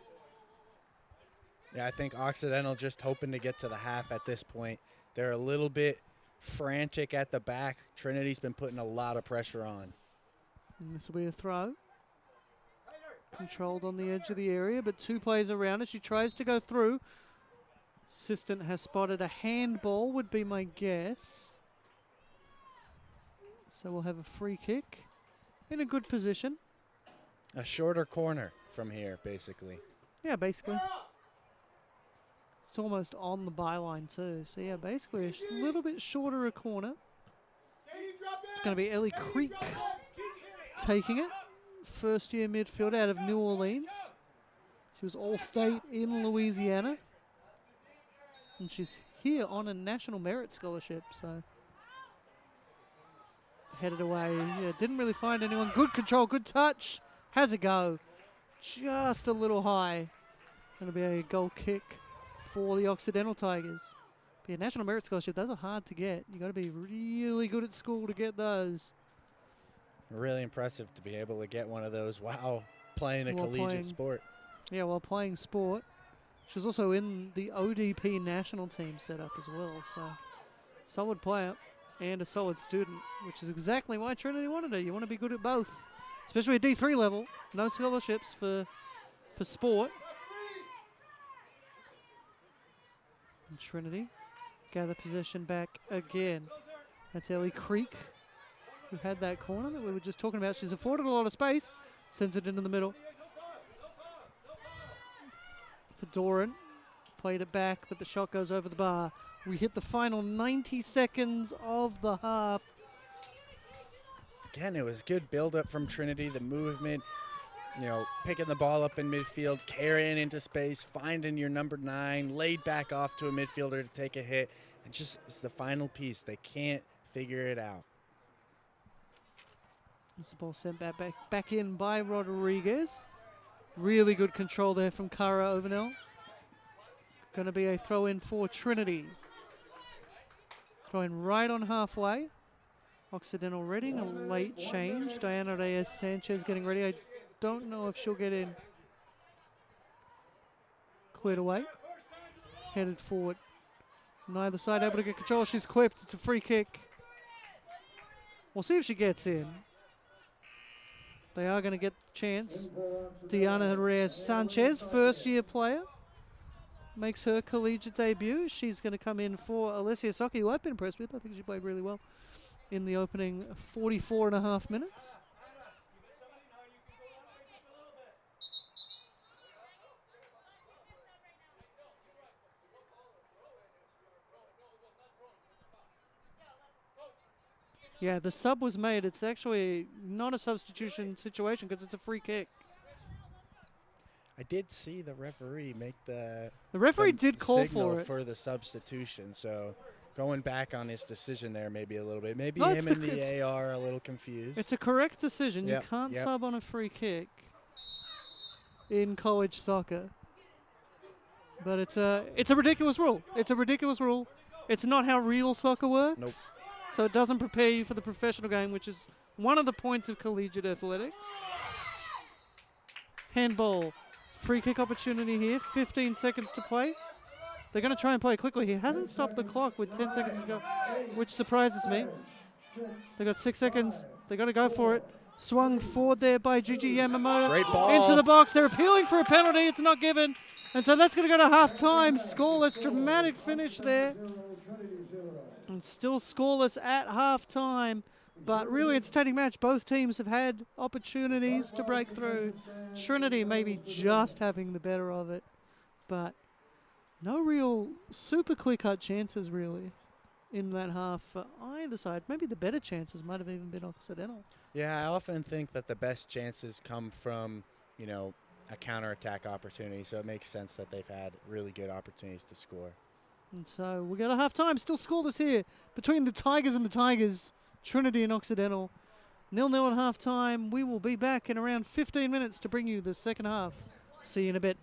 Yeah, I think Occidental just hoping to get to the half at this point. They're a little bit frantic at the back. Trinity's been putting a lot of pressure on. And this will be a throw. Controlled on the edge of the area, but 2 players around her. She tries to go through. Assistant has spotted a handball, would be my guess. So we'll have a free kick in a good position. A shorter corner from here, basically. Yeah, basically. It's almost on the byline too. So yeah, basically a little bit shorter a corner. It's going to be Ellie Creek taking it. First-year midfielder out of New Orleans. She was All-State in Louisiana. And she's here on a National Merit Scholarship, so headed away. Yeah, didn't really find anyone. Good control, good touch. Has a go. Just a little high. Going to be a goal kick for the Occidental Tigers. But yeah, National Merit Scholarship, those are hard to get. You got to be really good at school to get those. Really impressive to be able to get one of those while playing a collegiate sport. Yeah, while playing sport. She was also in the ODP national team setup as well. So, solid player and a solid student, which is exactly why Trinity wanted her. You want to be good at both, especially at D3 level. No scholarships for sport. And Trinity gather possession back again. That's Ellie Creek, who had that corner that we were just talking about. She's afforded a lot of space, sends it into the middle. For Doran, played it back, but the shot goes over the bar. We hit the final 90 seconds of the half. Again, it was a good build-up from Trinity, the movement, you know, picking the ball up in midfield, carrying into space, finding your number 9, laid back off to a midfielder to take a hit, and just it's the final piece. They can't figure it out. There's the ball sent back in by Rodriguez. Really good control there from Cara Ovenel. Going to be a throw in for Trinity. Throw in right on halfway. Occidental ready, a late change. Diana Reyes Sanchez getting ready. I don't know if she'll get in. Cleared away. Headed forward. Neither side able to get control. She's clipped. It's a free kick. We'll see if she gets in. They are going to get the chance. Diana Reyes Sanchez, first-year player, makes her collegiate debut. She's going to come in for Alessia Socki, who I've been impressed with. I think she played really well in the opening 44.5 minutes. Yeah, the sub was made. It's actually not a substitution situation because it's a free kick. I did see the referee make the referee did call signal for the substitution, so going back on his decision there maybe a little bit. Maybe him and the AR are a little confused. It's a correct decision. Yep, you can't yep. sub on a free kick in college soccer. But it's a ridiculous rule. It's a ridiculous rule. It's not how real soccer works. Nope. So it doesn't prepare you for the professional game, which is one of the points of collegiate athletics. Handball. Free kick opportunity here. 15 seconds to play. They're going to try and play quickly. He hasn't stopped the clock with 10 seconds to go, which surprises me. They've got 6 seconds. They've got to go for it. Swung forward there by Gigi Yamamoto. Great ball. Into the box. They're appealing for a penalty. It's not given. And so that's going to go to half-time. Scoreless. Dramatic finish there. And still scoreless at half-time. But really entertaining match. Both teams have had opportunities to break through. Trinity maybe just having the better of it. But no real super clear-cut chances, really, in that half for either side. Maybe the better chances might have even been Occidental. Yeah, I often think that the best chances come from, you know, a counterattack opportunity. So it makes sense that they've had really good opportunities to score. And so we go to half-time. Still scoreless here between the Tigers and the Tigers. Trinity and Occidental. 0-0 at half-time. We will be back in around 15 minutes to bring you the second half. See you in a bit.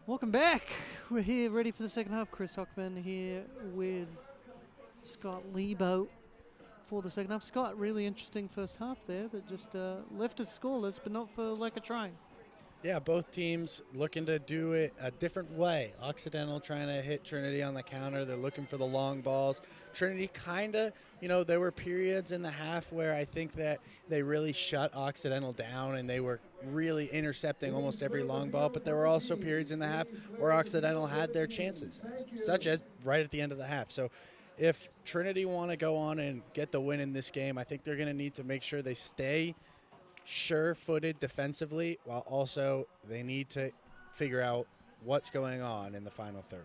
Welcome back. We're here ready for the second half. Chris Hockman here with Scott Lebo for the second half. Scott, really interesting first half there, but just left us scoreless, but not for lack of trying. Yeah, both teams looking to do it a different way. Occidental trying to hit Trinity on the counter. They're looking for the long balls. Trinity kind of, there were periods in the half where I think that they really shut Occidental down and they were really intercepting almost every long ball. But there were also periods in the half where Occidental had their chances, such as right at the end of the half. So if Trinity want to go on and get the win in this game, I think they're going to need to make sure they stay sure-footed defensively, while also they need to figure out what's going on in the final third.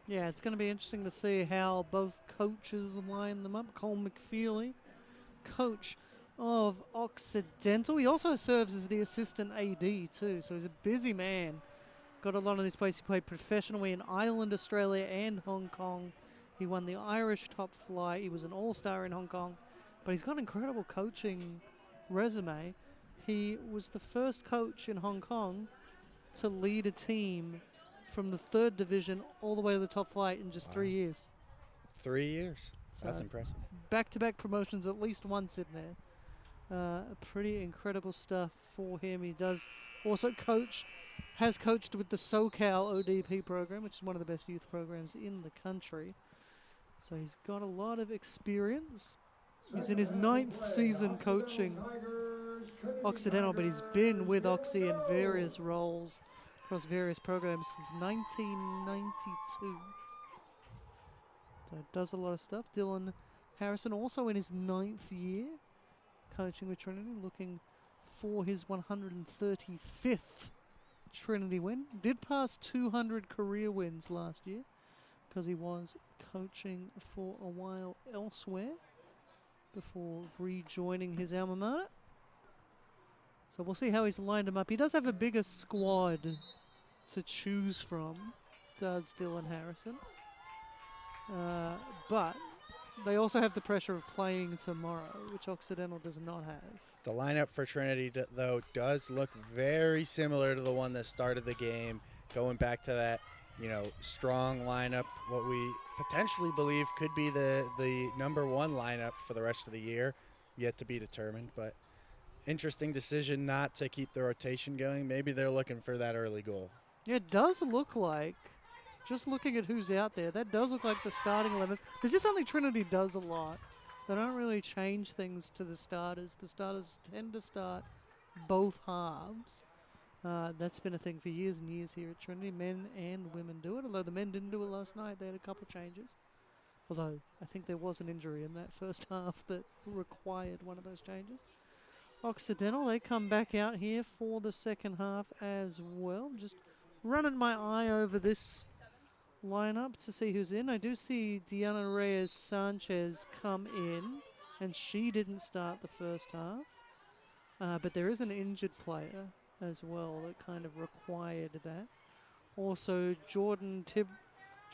Yeah, it's going to be interesting to see how both coaches line them up. Cole McFeely, coach of Occidental. He also serves as the assistant AD too, so he's a busy man. Got a lot on this place. He played professionally in Ireland, Australia, and Hong Kong. He won the Irish top flight. He was an all-star in Hong Kong. But he's got an incredible coaching resume. He was the first coach in Hong Kong to lead a team from the 3rd division all the way to the top flight in just 3 years. 3 years. So that's impressive. Back-to-back promotions at least once in there. Pretty incredible stuff for him. He does also has coached with the SoCal ODP program, which is one of the best youth programs in the country. So he's got a lot of experience. He's in his 9th season coaching Occidental, but he's been with Oxy in various roles across various programs since 1992. So does a lot of stuff. Dylan Harrison also in his 9th year coaching with Trinity, looking for his 135th Trinity win. Did pass 200 career wins last year because he was coaching for a while elsewhere before rejoining his alma mater. So we'll see how he's lined him up. He does have a bigger squad to choose from, does Dylan Harrison. But they also have the pressure of playing tomorrow, which Occidental does not have. The lineup for Trinity, though, does look very similar to the one that started the game, going back to that strong lineup, what we potentially believe could be the number 1 lineup for the rest of the year, yet to be determined. But interesting decision not to keep the rotation going. Maybe they're looking for that early goal. It does look like, just looking at who's out there, that does look like the starting 11. This is something Trinity does a lot. They don't really change things to the starters. The starters tend to start both halves. That's been a thing for years and years here at Trinity. Men and women do it, although the men didn't do it last night. They had a couple changes. Although I think there was an injury in that first half that required one of those changes. Occidental, they come back out here for the second half as well. Just running my eye over this lineup to see who's in. I do see Diana Reyes Sanchez come in, and she didn't start the first half. But there is an injured player as well that kind of required that. Also, Jordan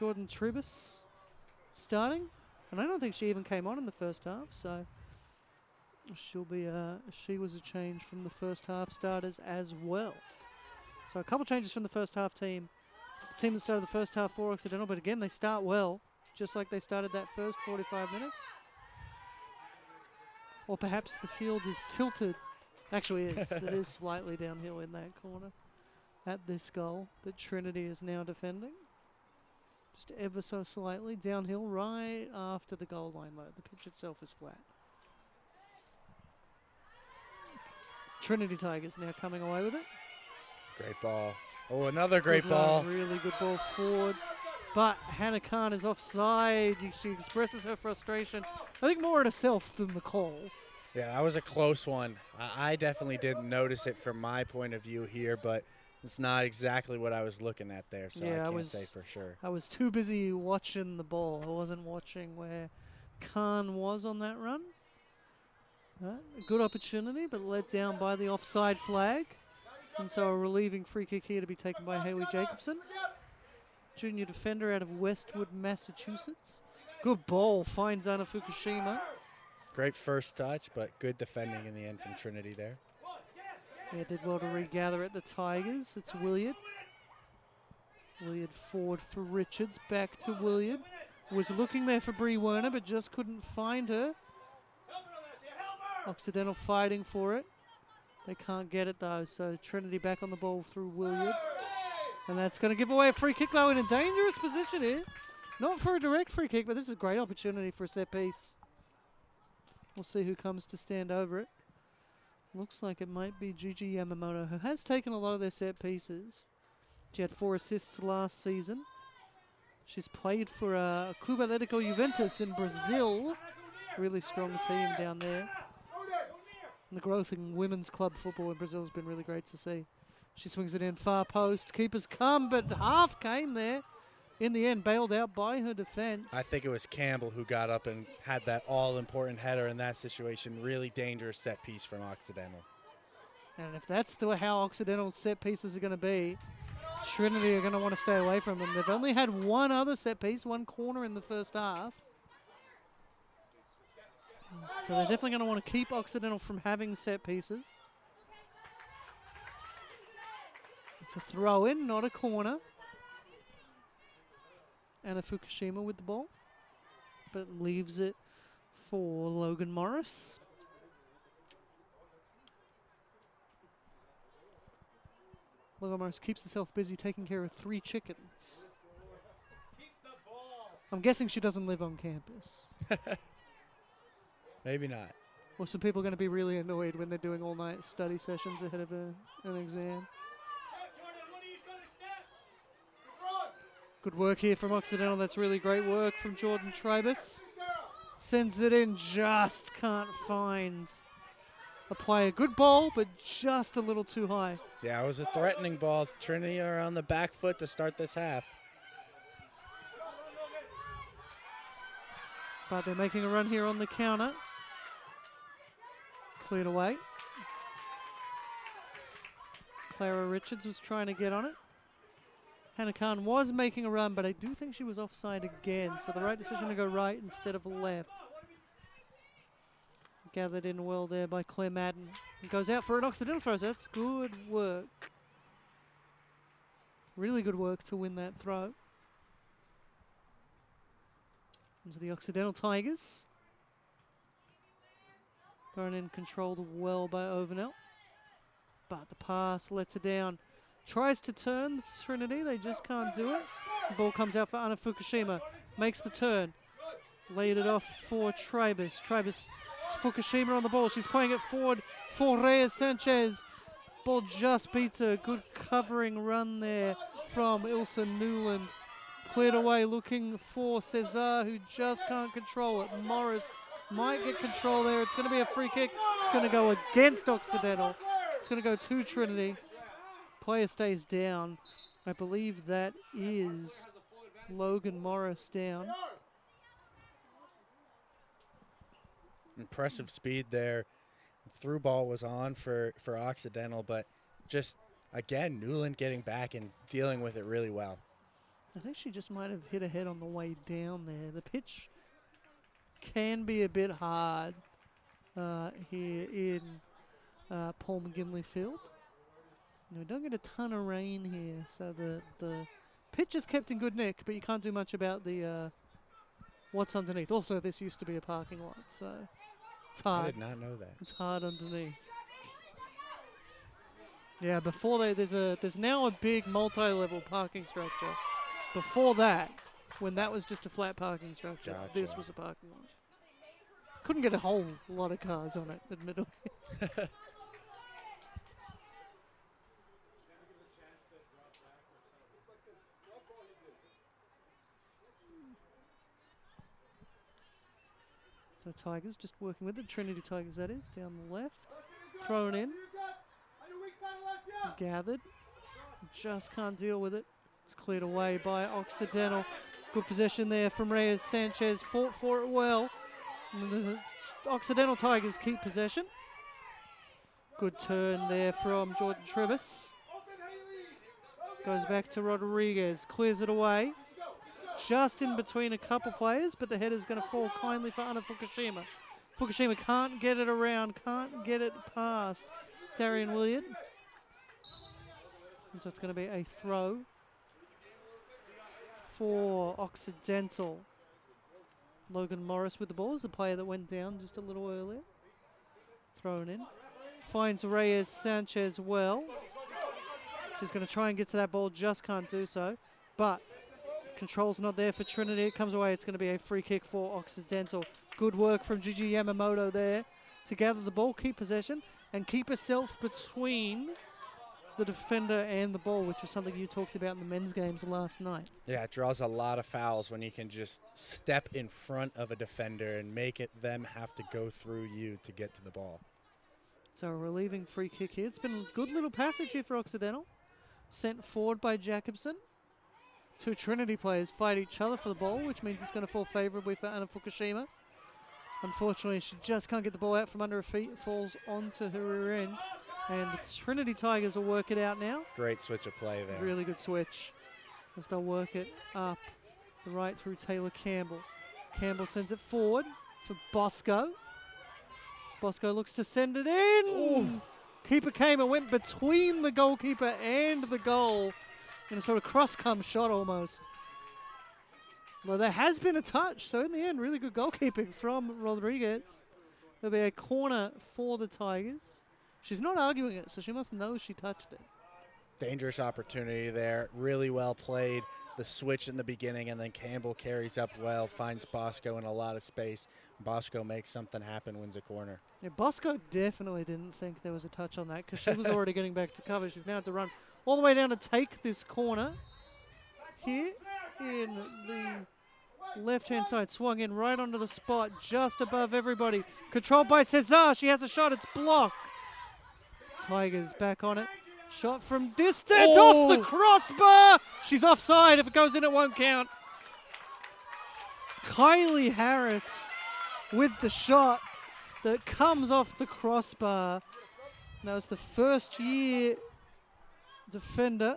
Tribus starting, and I don't think she even came on in the first half, so she'll be she was a change from the first half starters as well. So a couple changes from the first half team. The team that started the first half for Occidental, but again, they start well, just like they started that first 45 minutes. Or perhaps the field is tilted. Actually, it is slightly downhill in that corner at this goal that Trinity is now defending. Just ever so slightly downhill right after the goal line, though. The pitch itself is flat. Trinity Tigers now coming away with it. Great ball. Oh, another great ball. Really good ball forward. But Hannah Khan is offside. She expresses her frustration, I think, more at herself than the call. Yeah, that was a close one. I definitely didn't notice it from my point of view here, but it's not exactly what I was looking at there, so I can't say for sure. I was too busy watching the ball. I wasn't watching where Khan was on that run. A good opportunity, but let down by the offside flag. And so a relieving free kick here to be taken by Haley Jacobson. Junior defender out of Westwood, Massachusetts. Good ball, finds Anna Fukushima. Great first touch, but good defending in the end from Trinity there. Yeah, did well to regather at the Tigers. It's Williard. Williard forward for Richards. Back to Williard. Was looking there for Bree Werner, but just couldn't find her. Occidental fighting for it. They can't get it though, so Trinity back on the ball through Williard. And that's going to give away a free kick though, in a dangerous position here. Not for a direct free kick, but this is a great opportunity for a set piece. We'll see who comes to stand over it. Looks like it might be Gigi Yamamoto, who has taken a lot of their set pieces. She had 4 assists last season. She's played for Clube Atlético Juventus in Brazil. Really strong team down there. And the growth in women's club football in Brazil has been really great to see. She swings it in far post. Keepers come, but half came there. In the end, bailed out by her defense. I think it was Campbell who got up and had that all-important header in that situation. Really dangerous set piece from Occidental. And if that's how Occidental set pieces are going to be, Trinity are going to want to stay away from them. They've only had one other set piece, one corner in the first half. So they're definitely going to want to keep Occidental from having set pieces. It's a throw in, not a corner. Anna Fukushima with the ball, but leaves it for Logan Morris. Logan Morris keeps herself busy taking care of 3 chickens. I'm guessing she doesn't live on campus. Maybe not. Or some people are going to be really annoyed when they're doing all-night study sessions ahead of an exam. Good work here from Occidental. That's really great work from Jordan Tribus. Sends it in, just can't find a player. Good ball, but just a little too high. Yeah, it was a threatening ball. Trinity are on the back foot to start this half. But they're making a run here on the counter. Cleared away. Clara Richards was trying to get on it. Hannah Khan was making a run, but I do think she was offside again. So the right decision to go right instead of left. Gathered in well there by Claire Madden. It goes out for an Occidental throw. So that's good work. Really good work to win that throw. Into the Occidental Tigers. Thrown in, controlled well by Overnell. But the pass lets her down. Tries to turn Trinity, they just can't do it. The ball comes out for Anna Fukushima. Makes the turn. Laid it off for Tribus. Tribus, it's Fukushima on the ball. She's playing it forward for Reyes Sanchez. Ball just beats her. Good covering run there from Ilsa Newland. Cleared away looking for Cesar, who just can't control it. Morris might get control there. It's going to be a free kick. It's going to go against Occidental. It's going to go to Trinity. Player stays down. I believe that is Logan Morris down. Impressive speed there. Through ball was on for Occidental, but just, again, Newland getting back and dealing with it really well. I think she just might have hit her head on the way down there. The pitch can be a bit hard here in Paul McGinley Field. We don't get a ton of rain here, so the pitch is kept in good nick, but you can't do much about the what's underneath. Also, this used to be a parking lot, so it's hard. I did not know that. It's hard underneath. Yeah, before there's now a big multi-level parking structure. Before that, when that was just a flat parking structure, Gotcha. This was a parking lot. Couldn't get a whole lot of cars on it, admittedly. So Tigers just working with the Trinity Tigers, that is, down the left. Thrown in. Gathered. Just can't deal with it. It's cleared away by Occidental. Good possession there from Reyes Sanchez. Fought for it well. And the Occidental Tigers keep possession. Good turn there from Jordan Tribus. Goes back to Rodriguez. Clears it away. Just in between a couple players, but the header's going to fall kindly for Anna Fukushima. Fukushima can't get it around, can't get it past. Darian Williard. And so it's going to be a throw for Occidental. Logan Morris with the ball is the player that went down just a little earlier. Thrown in. Finds Reyes Sanchez well. She's going to try and get to that ball, just can't do so. But control's not there for Trinity. It comes away. It's going to be a free kick for Occidental. Good work from Gigi Yamamoto there to gather the ball, keep possession, and keep herself between the defender and the ball, which was something you talked about in the men's games last night. Yeah, it draws a lot of fouls when you can just step in front of a defender and make it them have to go through you to get to the ball. So a relieving free kick here. It's been a good little passage here for Occidental. Sent forward by Jacobson. Two Trinity players fight each other for the ball, which means it's going to fall favourably for Anna Fukushima. Unfortunately, she just can't get the ball out from under her feet. It falls onto her rear end. And the Trinity Tigers will work it out now. Great switch of play there. Really good switch. As they'll work it up the right through Taylor Campbell. Campbell sends it forward for Bosco. Bosco looks to send it in. Ooh. Keeper came and went between the goalkeeper and the goal in a sort of cross-come shot almost. Well, there has been a touch, so in the end, really good goalkeeping from Rodriguez. There'll be a corner for the Tigers. She's not arguing it, so she must know she touched it. Dangerous opportunity there. Really well played. The switch in the beginning, and then Campbell carries up well, finds Bosco in a lot of space. Bosco makes something happen, wins a corner. Yeah, Bosco definitely didn't think there was a touch on that because she was already getting back to cover. She's now had to run all the way down to take this corner here in the left-hand side. Swung in right onto the spot, just above everybody. Controlled by Cesar. She has a shot. It's blocked. Tigers back on it. Shot from distance off the crossbar. She's offside. If it goes in, it won't count. Kylie Harris with the shot that comes off the crossbar. That was the first-year defender.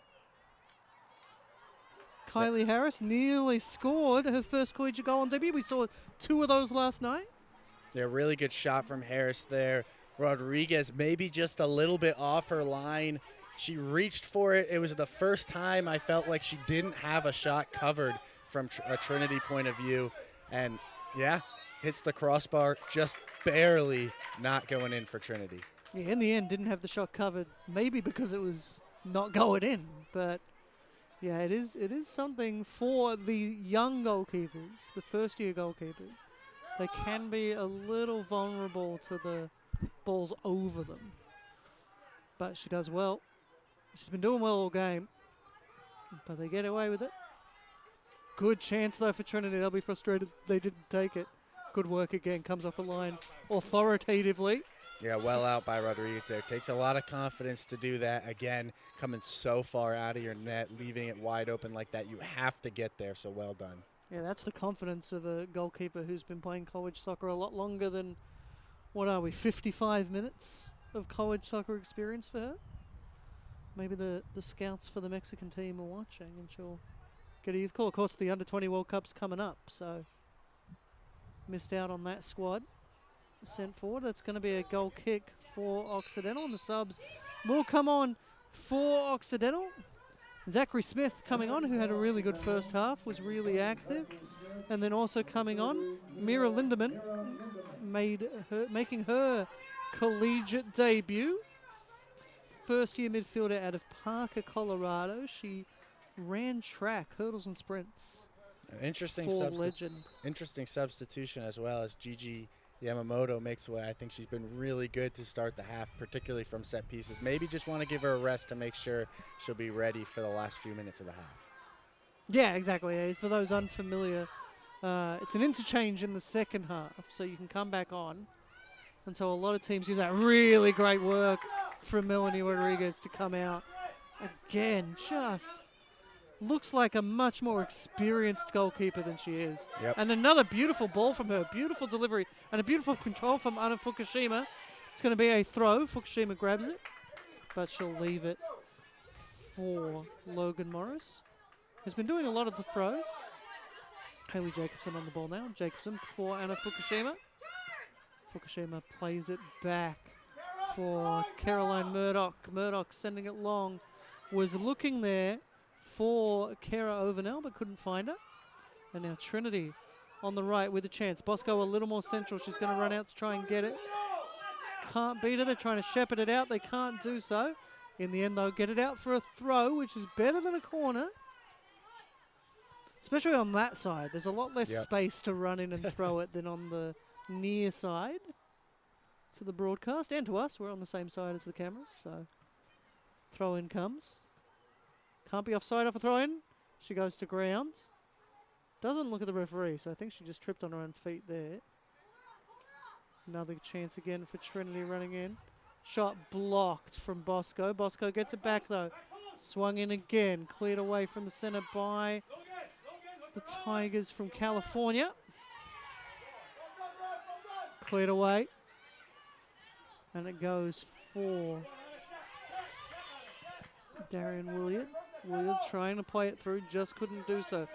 Kylie Harris nearly scored her first collegiate goal on debut. We saw 2 of those last night. Yeah, really good shot from Harris there. Rodriguez maybe just a little bit off her line. She reached for it. It was the first time I felt like she didn't have a shot covered from a Trinity point of view. And, yeah, hits the crossbar, just barely not going in for Trinity. Yeah, in the end, didn't have the shot covered, maybe because it was not going in. But, yeah, it is something for the young goalkeepers, the first-year goalkeepers. They can be a little vulnerable to the balls over them. But she does well. She's been doing well all game. But they get away with it. Good chance, though, for Trinity. They'll be frustrated they didn't take it. Good work again. Comes off the line authoritatively. Yeah, well out by Rodriguez there. Takes a lot of confidence to do that. Again, coming so far out of your net, leaving it wide open like that. You have to get there, so well done. Yeah, that's the confidence of a goalkeeper who's been playing college soccer a lot longer than, 55 minutes of college soccer experience for her. Maybe the scouts for the Mexican team are watching and she'll get a youth call. Of course, the Under-20 World Cup's coming up, so missed out on that squad. Sent forward. That's going to be a goal kick for Occidental, and the subs will come on for Occidental. Zachary Smith coming on, who had a really good first half, was really active. And then also coming on, Mira Lindemann, making her collegiate debut. First-year midfielder out of Parker, Colorado. She ran track, hurdles and sprints. An interesting substitution as well as Gigi Yamamoto makes way. I think she's been really good to start the half, particularly from set pieces. Maybe just want to give her a rest to make sure she'll be ready for the last few minutes of the half. Yeah, exactly. For those unfamiliar, it's an interchange in the second half, so you can come back on. And so a lot of teams use that. Really great work from Melanie Rodriguez to come out. Again, just looks like a much more experienced goalkeeper than she is. Yep. And another beautiful ball from her. Beautiful delivery and a beautiful control from Anna Fukushima. It's going to be a throw. Fukushima grabs it, but she'll leave it for Logan Morris, who's been doing a lot of the throws. Hayley Jacobson on the ball now. Jacobson for Anna Fukushima. Fukushima plays it back for Caroline Murdoch. Murdoch sending it long. Was looking there for Kara Overnell, but couldn't find her. And now Trinity on the right with a chance. Bosco a little more central. She's going to run out to try and get it. Can't beat her. They're trying to shepherd it out. They can't do so. In the end, though, get it out for a throw, which is better than a corner. Especially on that side. There's a lot less space to run in and throw it than on the near side to the broadcast. And to us, we're on the same side as the cameras, so throw in comes. Can't be offside off a throw in. She goes to ground. Doesn't look at the referee, so I think she just tripped on her own feet there. Another chance again for Trinity running in. Shot blocked from Bosco. Bosco gets it back though. Swung in again. Cleared away from the center by the Tigers from California. Cleared away. And it goes for Darian Williard. Williard trying to play it through, just couldn't do so.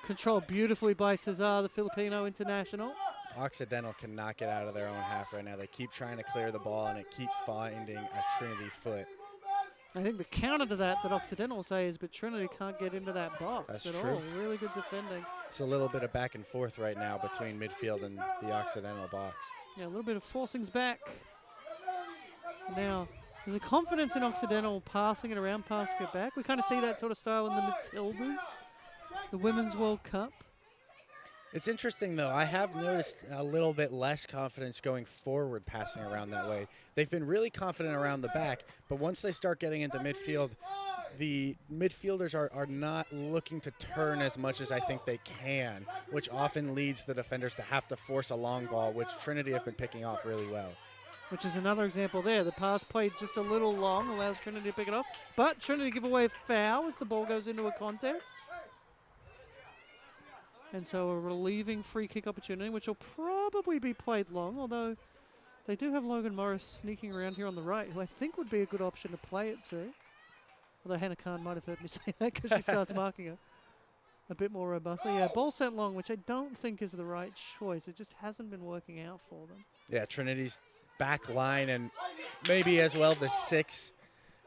Controlled beautifully by Cesar, the Filipino international. Occidental cannot get out of their own half right now. They keep trying to clear the ball, and it keeps finding a Trinity foot. I think the counter to that Occidental will say is, but Trinity can't get into that box That's at true. all. Really good defending. It's a little bit of back and forth right now between midfield and the Occidental box. Yeah, a little bit of forcings back. Now, there's a confidence in Occidental passing it around, passing it back. We kind of see that sort of style in the Matildas, the Women's World Cup. It's interesting, though. I have noticed a little bit less confidence going forward passing around that way. They've been really confident around the back, but once they start getting into midfield, the midfielders are not looking to turn as much as I think they can, which often leads the defenders to have to force a long ball, which Trinity have been picking off really well. Which is another example there. The pass played just a little long, allows Trinity to pick it up, but Trinity give away a foul as the ball goes into a contest. And so a relieving free kick opportunity, which will probably be played long, although they do have Logan Morris sneaking around here on the right, who I think would be a good option to play it to. Although Hannah Khan might have heard me say that because she starts marking it a bit more robustly. Yeah, ball sent long, which I don't think is the right choice. It just hasn't been working out for them. Yeah, Trinity's back line and maybe as well the 6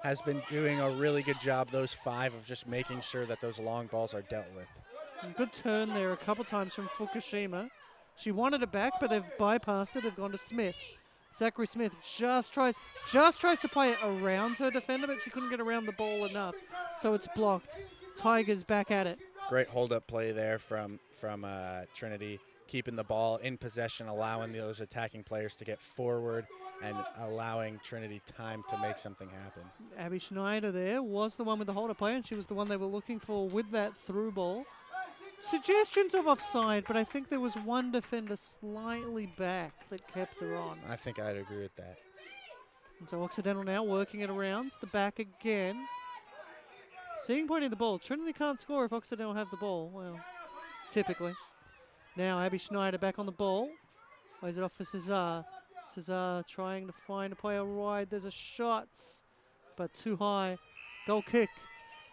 has been doing a really good job, those 5, of just making sure that those long balls are dealt with. Good turn there a couple times from Fukushima. She wanted it back, but they've bypassed it. They've gone to Smith. Zachary Smith just tries to play it around her defender, but she couldn't get around the ball enough, so it's blocked. Tigers back at it. Great hold-up play there from Trinity, keeping the ball in possession, allowing those attacking players to get forward and allowing Trinity time to make something happen. Abby Schneider there was the one with the hold-up play, and she was the one they were looking for with that through ball. Suggestions of offside, but I think there was one defender slightly back that kept her on. I think I'd agree with that. And so Occidental now working it around. The back again. Seeing pointing the ball. Trinity can't score if Occidental have the ball. Well, typically. Now Abby Schneider back on the ball. Plays it off for Cesar. Cesar trying to find a player wide. There's a shot, but too high. Goal kick.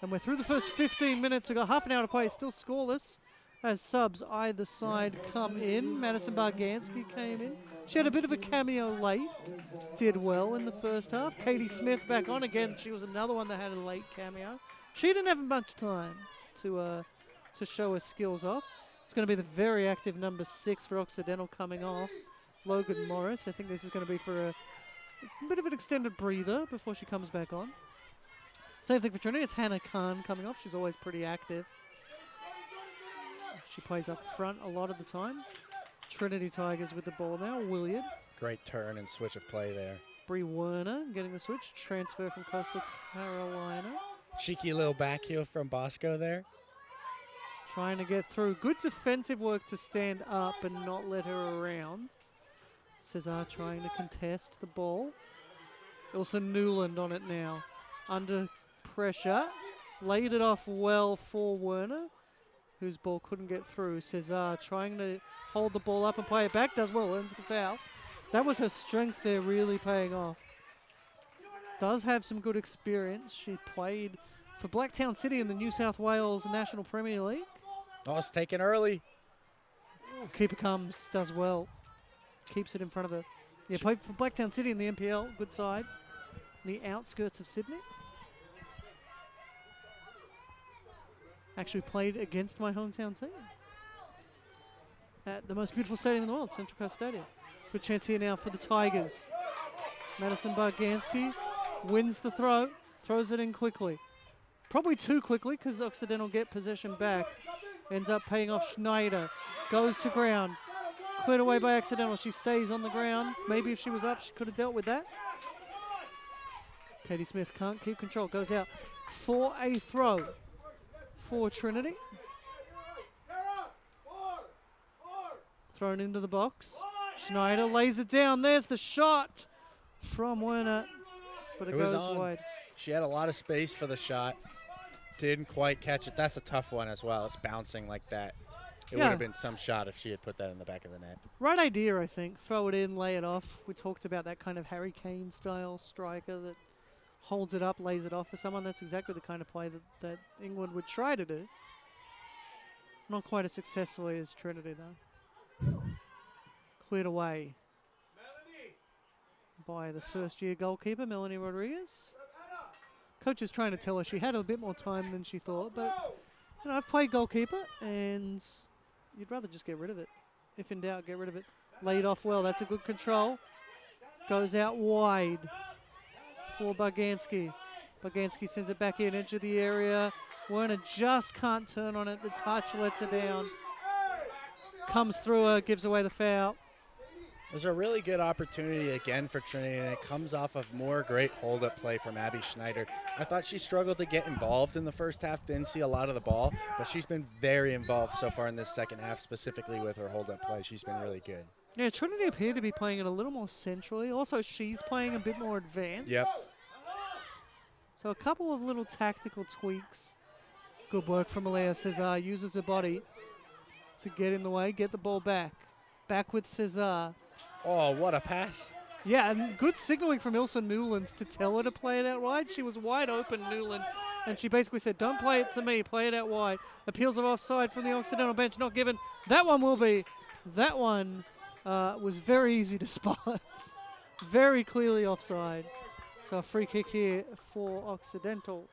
And we're through the first 15 minutes. We've got half an hour to play. Still scoreless as subs either side come in. Madison Bargansky came in. She had a bit of a cameo late. Did well in the first half. Katie Smith back on again. She was another one that had a late cameo. She didn't have much time to show her skills off. It's going to be the very active number 6 for Occidental coming off. Logan Morris. I think this is going to be for a bit of an extended breather before she comes back on. Same thing for Trinity. It's Hannah Khan coming off. She's always pretty active. She plays up front a lot of the time. Trinity Tigers with the ball now. Williard. Great turn and switch of play there. Bree Werner getting the switch. Transfer from Coastal Carolina. Cheeky little back heel from Bosco there. Trying to get through. Good defensive work to stand up and not let her around. Cesar trying to contest the ball. Ilsa Newland on it now. Under pressure. Laid it off well for Werner, whose ball couldn't get through. Cesar trying to hold the ball up and play it back. Does well, earns the foul. That was her strength there really paying off. Does have some good experience. She played for Blacktown City in the New South Wales National Premier League. Oh, it's taken early. Keeper comes, does well. Keeps it in front of her. Yeah, played for Blacktown City in the NPL. Good side. On the outskirts of Sydney. Actually played against my hometown team. At the most beautiful stadium in the world, Central Coast Stadium. Good chance here now for the Tigers. Madison Barganski wins the throw, throws it in quickly. Probably too quickly because Occidental get possession back. Ends up paying off Schneider. Goes to ground. Cleared away by Occidental. She stays on the ground. Maybe if she was up, she could have dealt with that. Katie Smith can't keep control. Goes out for a throw for Trinity. Thrown into the box. Schneider lays it down. There's the shot from Werner, but it goes wide. She had a lot of space for the shot. Didn't quite catch it. That's a tough one as well. It's bouncing like that. It would have been some shot if she had put that in the back of the net. Right idea, I think. Throw it in, lay it off. We talked about that kind of Harry Kane style striker that holds it up, lays it off for someone. That's exactly the kind of play that England would try to do. Not quite as successfully as Trinity, though. Cleared away by the first-year goalkeeper, Melanie Rodriguez. Coach is trying to tell her she had a bit more time than she thought, but you know, I've played goalkeeper, and you'd rather just get rid of it. If in doubt, get rid of it. Laid off well. That's a good control. Goes out wide for Barganski. Barganski sends it back in, into the area. Werner just can't turn on it. The touch lets her down. Comes through her, gives away the foul. There's a really good opportunity again for Trinity, and it comes off of more great hold-up play from Abby Schneider. I thought she struggled to get involved in the first half, didn't see a lot of the ball, but she's been very involved so far in this second half, specifically with her hold-up play. She's been really good. Yeah, Trinity appear to be playing it a little more centrally. Also, she's playing a bit more advanced. Yep. So a couple of little tactical tweaks. Good work from Alea Cesar. Uses her body to get in the way, get the ball back. Back with Cesar. Oh, what a pass. Yeah, and good signaling from Ilse Newlands to tell her to play it out wide. She was wide open, Newland, and she basically said, don't play it to me, play it out wide. Appeals of offside from the Occidental bench, not given. That one will be. That one was very easy to spot. Very clearly offside. So a free kick here for Occidental.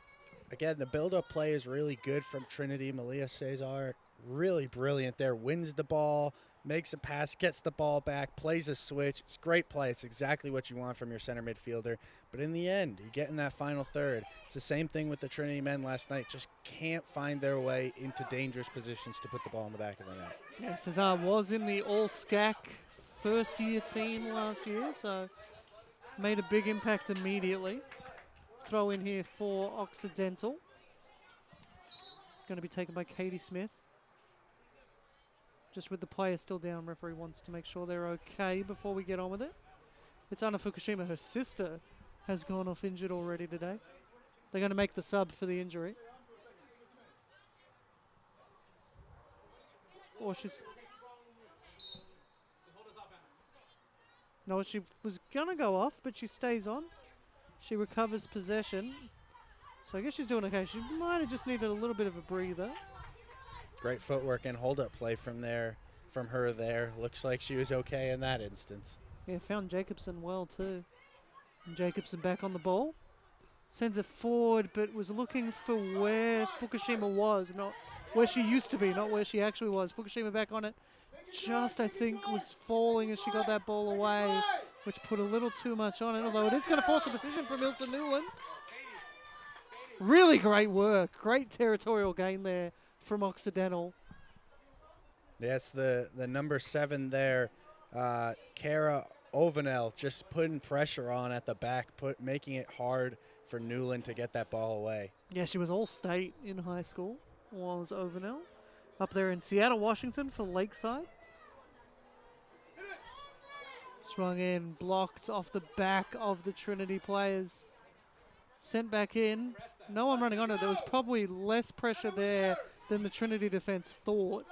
Again, the build-up play is really good from Trinity. Malia Cesar, really brilliant there. Wins the ball, makes a pass, gets the ball back, plays a switch. It's great play. It's exactly what you want from your center midfielder. But in the end, you get in that final third. It's the same thing with the Trinity men last night. Just can't find their way into dangerous positions to put the ball in the back of the net. Yeah, Cesar was in the All-SCAC first-year team last year, so made a big impact immediately. Throw in here for Occidental. Going to be taken by Katie Smith. Just with the player still down, referee wants to make sure they're okay before we get on with it. It's Anna Fukushima. Her sister has gone off injured already today. They're going to make the sub for the injury. Or she's... No, she was going to go off, but she stays on. She recovers possession. So I guess she's doing okay. She might have just needed a little bit of a breather. Great footwork and hold-up play from her there. Looks like she was okay in that instance. Yeah, found Jacobson well too. And Jacobson back on the ball. Sends it forward, but was looking for where Fukushima was, not where she used to be, not where she actually was. Fukushima back on it. Just, I think, was falling as she got that ball away, which put a little too much on it, although it is going to force a decision from Ilse Newland. Really great work. Great territorial gain there from Occidental. Yes, the number 7 there, Kara Ovanel, just putting pressure on at the back, making it hard for Newland to get that ball away. Yeah, she was all-state in high school, was Ovanel. Up there in Seattle, Washington for Lakeside. Swung in, blocked off the back of the Trinity players. Sent back in. No one running on it. There was probably less pressure there than the Trinity defense thought.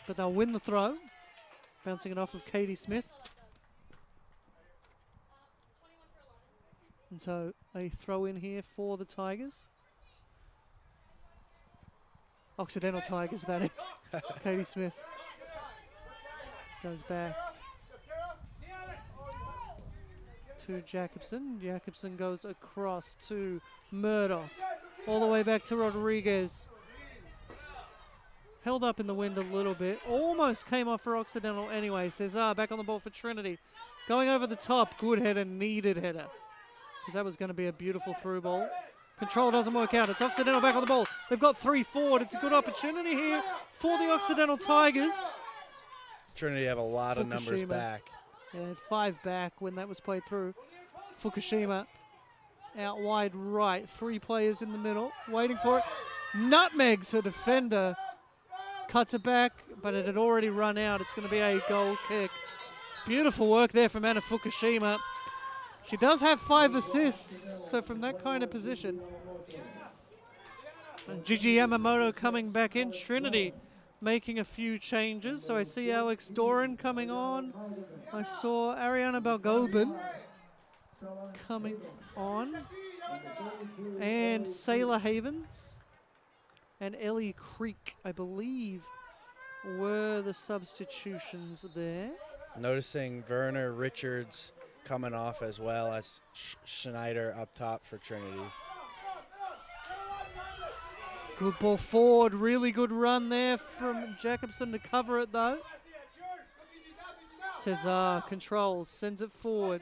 But they'll win the throw. Bouncing it off of Katie Smith. And so a throw in here for the Tigers. Occidental Tigers, that is. Katie Smith goes back. to Jacobson. Jacobson goes across to Murdoch. All the way back to Rodriguez. Held up in the wind a little bit. Almost came off for Occidental anyway. Cesar back on the ball for Trinity. Going over the top. Good header, needed header. Because that was going to be a beautiful through ball. Control doesn't work out. It's Occidental back on the ball. They've got 3 forward. It's a good opportunity here for the Occidental Tigers. Trinity have a lot of numbers back. Yeah, they had 5 back when that was played through. Fukushima out wide right. 3 players in the middle. Waiting for it. Nutmegs a defender. Cuts it back, but it had already run out. It's going to be a goal kick. Beautiful work there from Anna Fukushima. She does have 5 assists, so from that kind of position. And Gigi Yamamoto coming back in. Trinity making a few changes. So I see Alex Doran coming on. I saw Ariana Balgobin coming on. And Sailor Havens and Ellie Creek, I believe, were the substitutions there. Noticing Werner Richards coming off as well as Schneider up top for Trinity. Good ball forward, really good run there from Jacobson to cover it though. Cesar controls, sends it forward.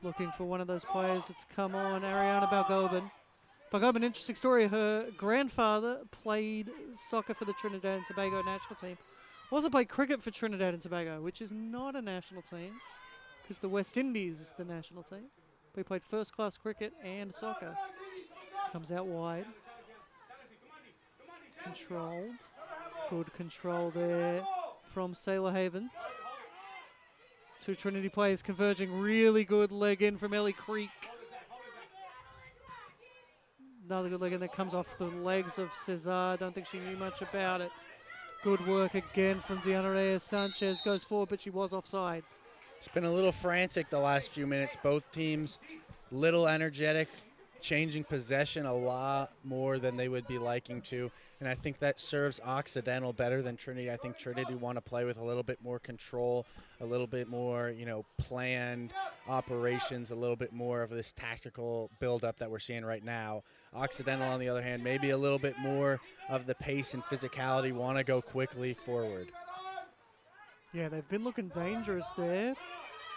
Looking for one of those players that's come on, Ariana Balgobin. Balgobin, interesting story, her grandfather played soccer for the Trinidad and Tobago national team. Also played cricket for Trinidad and Tobago, which is not a national team, because the West Indies is the national team. But he played first-class cricket and soccer. Comes out wide. Controlled. Good control there from Sailor Havens. 2 Trinity players converging. Really good leg in from Ellie Creek. Another good leg in that comes off the legs of Cesar. Don't think she knew much about it. Good work again from Diana Reyes Sanchez. Goes forward, but she was offside. It's been a little frantic the last few minutes. Both teams little energetic, changing possession a lot more than they would be liking to. And I think that serves Occidental better than Trinity. I think Trinity want to play with a little bit more control, a little bit more, planned operations, a little bit more of this tactical buildup that we're seeing right now. Occidental, on the other hand, maybe a little bit more of the pace and physicality, want to go quickly forward. Yeah, they've been looking dangerous there.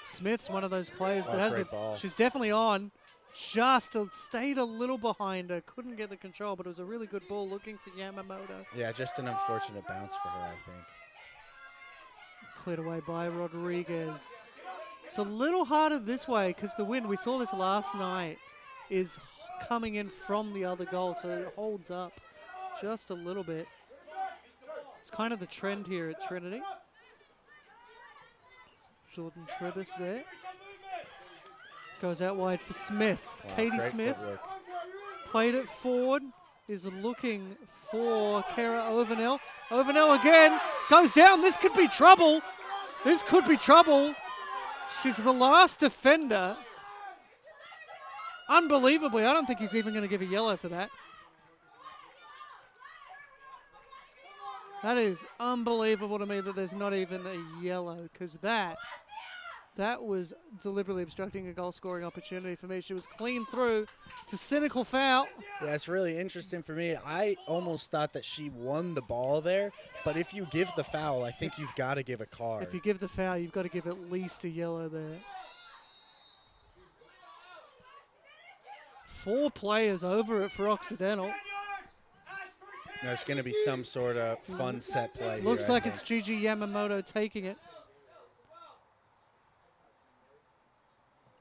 Smith's one of those players that has been. Ball. She's definitely on. Just stayed a little behind her. Couldn't get the control, but it was a really good ball looking for Yamamoto. Yeah, just an unfortunate bounce for her, I think. Cleared away by Rodriguez. It's a little harder this way because the wind, we saw this last night, is coming in from the other goal, so it holds up just a little bit. It's kind of the trend here at Trinity. Jordan Trebus there. Goes out wide for Smith. Wow, Katie Smith footwork. played it forward. Is looking for Kara Ovanel. Ovanel again. Goes down. This could be trouble. This could be trouble. She's the last defender. Unbelievably, I don't think he's even going to give a yellow for that. That is unbelievable to me that there's not even a yellow, because that was deliberately obstructing a goal-scoring opportunity for me. She was clean through. It's a cynical foul. Yeah, it's really interesting for me. I almost thought that she won the ball there, but if you give the foul, I think you've got to give a card. If you give the foul, you've got to give at least a yellow there. 4 players over it for Occidental. There's going to be some sort of fun set play. Looks here, like it's Gigi Yamamoto taking it.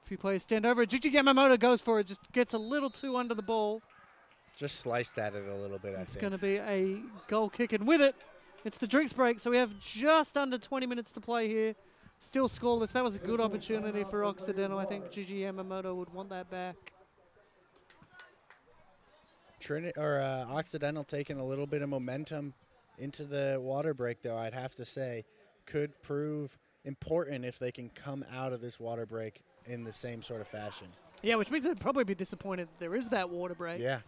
Few players stand over it. Gigi Yamamoto goes for it, just gets a little too under the ball. Just sliced at it a little bit, I think. It's going to be a goal kick, and with it, it's the drinks break, so we have just under 20 minutes to play here. Still scoreless. That was a good opportunity for Occidental. I think Gigi Yamamoto would want that back. Occidental taking a little bit of momentum into the water break, though, I'd have to say. Could prove important if they can come out of this water break in the same sort of fashion. Yeah, which means they'd probably be disappointed that there is that water break. Yeah.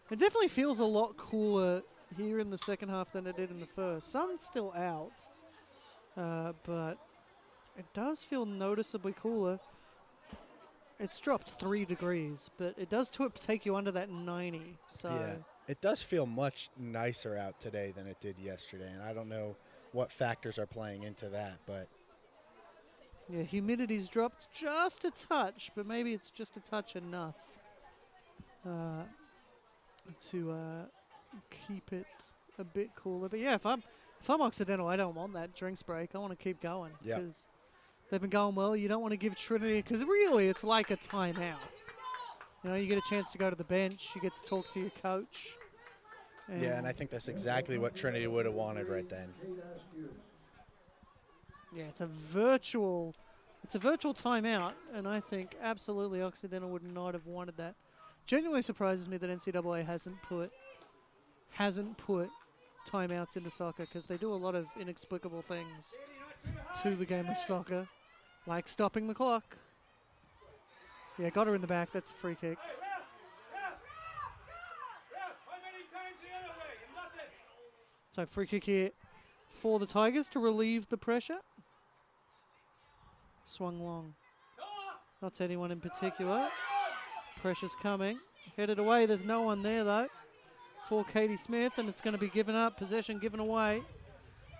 It definitely feels a lot cooler here in the second half than it did in the first. Sun's still out, but it does feel noticeably cooler. It's dropped 3 degrees, but it does take you under that 90. So Yeah, it does feel much nicer out today than it did yesterday, and I don't know what factors are playing into that, but yeah, humidity's dropped just a touch, but maybe it's just a touch enough to keep it a bit cooler. But yeah, if I'm Occidental, I don't want that drinks break. I want to keep going because they've been going well. You don't want to give Trinity, because really it's like a timeout. You know, you get a chance to go to the bench. You get to talk to your coach. And I think that's exactly what Trinity would have wanted right then. Yeah, it's a virtual timeout, and I think absolutely Occidental would not have wanted that. Genuinely surprises me that NCAA hasn't put timeouts into soccer, because they do a lot of inexplicable things to the game of soccer, like stopping the clock. Yeah, got her in the back. That's a free kick. So free kick here for the Tigers to relieve the pressure. Swung long. Not to anyone in particular. Pressure's coming. Headed away. There's no one there, though, for Katie Smith, and it's going to be given up. Possession given away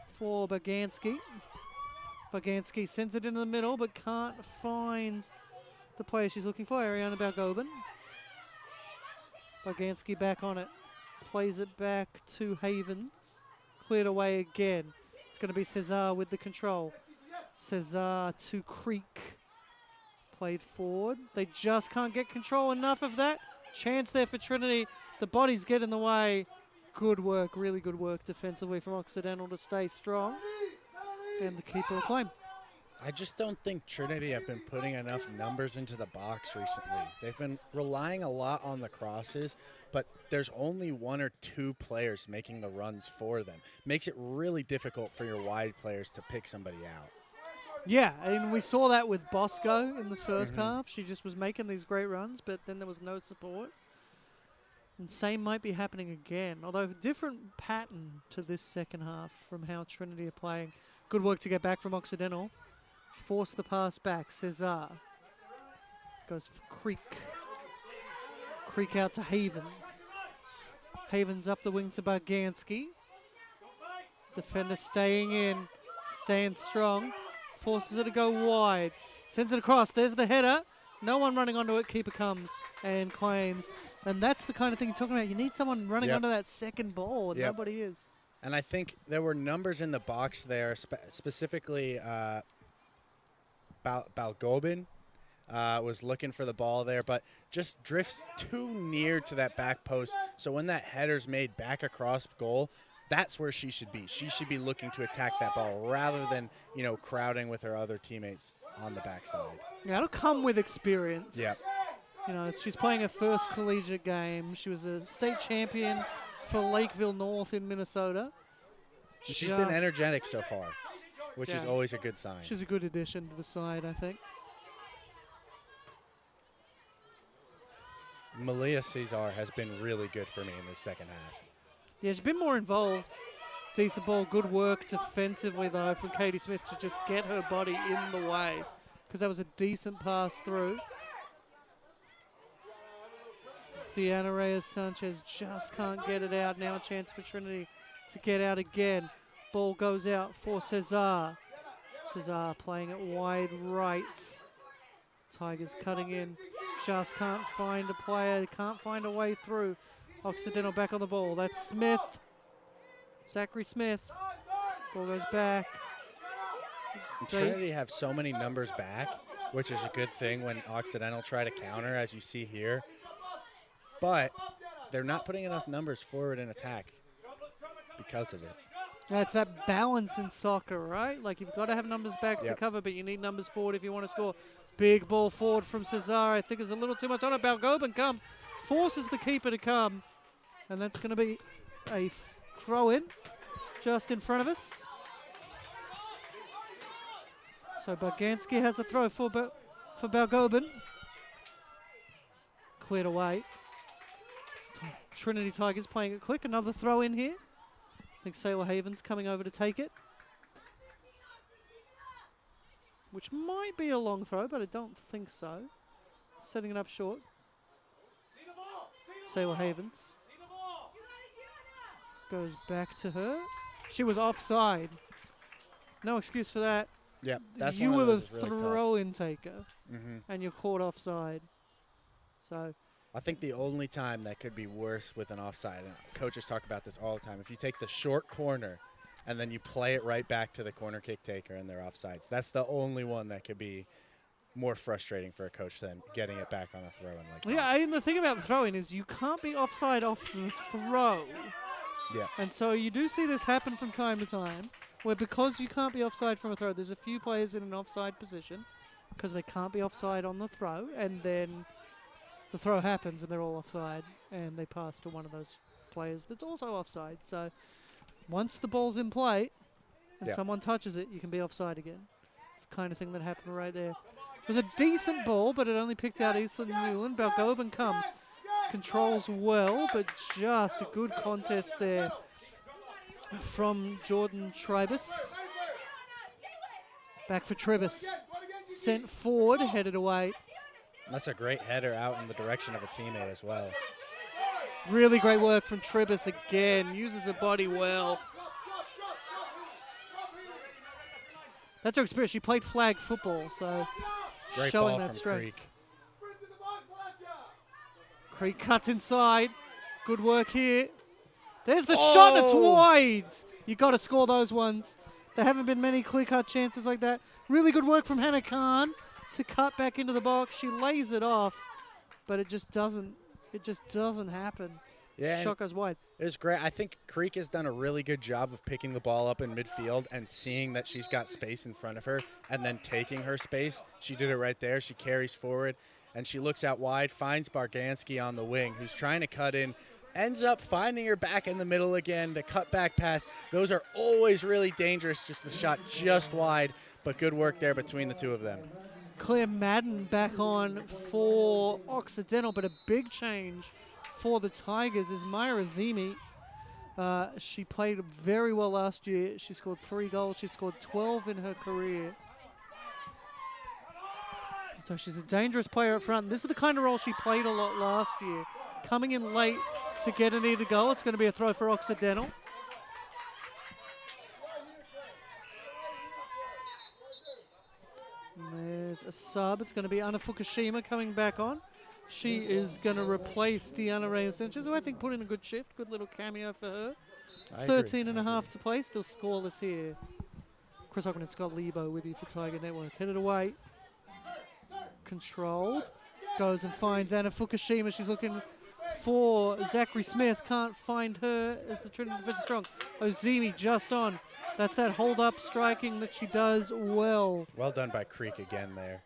for Bagansky. Bagansky sends it into the middle, but can't find the player she's looking for, Ariana Balgobin. Bagansky back on it. Plays it back to Havens. Cleared away again. It's going to be Cesar with the control. Cesar to Creek. Played forward. They just can't get control. Enough of that. Chance there for Trinity. The bodies get in the way. Good work, really good work defensively from Occidental to stay strong. And the keeper will claim. I just don't think Trinity have been putting enough numbers into the box recently. They've been relying a lot on the crosses, but there's only 1 or 2 players making the runs for them. Makes it really difficult for your wide players to pick somebody out. Yeah, and we saw that with Bosco in the first half. She just was making these great runs, but then there was no support. And same might be happening again, although different pattern to this second half from how Trinity are playing. Good work to get back from Occidental. Force the pass back. Cesar goes for Creek. Creek out to Havens. Havens up the wing to Bargansky. Defender staying in, staying strong. Forces it to go wide. Sends it across. There's the header. No one running onto it. Keeper comes and claims. And that's the kind of thing you're talking about. You need someone running onto that second ball, and nobody is. And I think there were numbers in the box there, specifically Balgobin was looking for the ball there, but just drifts too near to that back post. So when that header's made back across goal, that's where she should be. She should be looking to attack that ball rather than, crowding with her other teammates on the backside. Yeah, it'll come with experience. Yeah. She's playing her first collegiate game. She was a state champion for Lakeville North in Minnesota. She's been energetic so far, which is always a good sign. She's a good addition to the side, I think. Malia Cesar has been really good for me in the second half. Yeah, she's been more involved. Decent ball, good work defensively, though, from Katie Smith to just get her body in the way, because that was a decent pass through. Deanna Reyes-Sanchez just can't get it out. Now a chance for Trinity to get out again. Ball goes out for Cesar. Cesar playing it wide right. Tigers cutting in. Just can't find a player. Can't find a way through. Occidental back on the ball. That's Smith. Zachary Smith. Ball goes back. Trinity have so many numbers back, which is a good thing when Occidental try to counter, as you see here. But they're not putting enough numbers forward in attack because of it. Yeah, it's that balance in soccer, right? Like, you've got to have numbers back to cover, but you need numbers forward if you want to score. Big ball forward from Cesar. I think there's a little too much on it. Balgobin comes, forces the keeper to come, and that's going to be a throw-in just in front of us. So Bargansky has a throw for Balgobin. Cleared away. Trinity Tigers playing it quick. Another throw in here. I think Sailor Havens coming over to take it, which might be a long throw, but I don't think so. setting it up short. Sailor Havens goes back to her. She was offside. No excuse for that. Yeah, that's you one were of the those that's really throw-in taker, Mm-hmm. and you're caught offside. So I think the only time that could be worse with an offside, and coaches talk about this all the time, if you take the short corner and then you play it right back to the corner kick taker and they're offsides, that's the only one that could be more frustrating for a coach than getting it back on a throw-in like that. yeah, and the thing about the throw-in is you can't be offside off the throw. Yeah. And so you do see this happen from time to time, where because you can't be offside from a throw, there's a few players in an offside position because they can't be offside on the throw, and then the throw happens and they're all offside, and they pass to one of those players that's also offside. So once the ball's in play and someone touches it, you can be offside again. It's the kind of thing that happened right there. It was a decent ball, but it only picked out Eastland Newland. Balgobin comes, controls well, but just a good contest there from Jordan Tribus. Back for Tribus. Sent forward, headed away. That's a great header out in the direction of a teammate as well. Really great work from Tribus again. Uses her body well. That's her experience. She played flag football, so Great showing ball that from strength. Creek. Creek cuts inside. Good work here. There's the shot. It's wide. You got to score those ones. There haven't been many clear-cut chances like that. Really good work from Hannah Khan to cut back into the box. She lays it off, but it just doesn't. It just doesn't happen. Yeah, Shot goes wide. It was great. I think Creek has done a really good job of picking the ball up in midfield and seeing that she's got space in front of her and then taking her space. She did it right there. She carries forward, and she looks out wide, finds Barganski on the wing, who's trying to cut in, ends up finding her back in the middle again. The cut back pass, those are always really dangerous, just the shot just wide, but good work there between the two of them. Claire Madden back on for Occidental, but a big change for the Tigers is Myra Zimi. She played very well last year. She scored 3 goals. She scored 12 in her career. So she's a dangerous player up front. This is the kind of role she played a lot last year. Coming in late to get a needed goal. It's going to be a throw for Occidental. And there's a sub. It's going to be Anna Fukushima coming back on. She is going to replace Deanna Reyes-Sanchez, who I think put in a good shift. Good little cameo for her. 13 and a half to play. Still scoreless here. Chris Hockman and Scott Lebo with you for Tiger Network. Headed away. Controlled. Goes and finds Anna Fukushima. She's looking for Zachary Smith. Can't find her as the Trinity defense strong. Ozimi just on. That's that hold-up striking that she does well. Well done by Creek again there.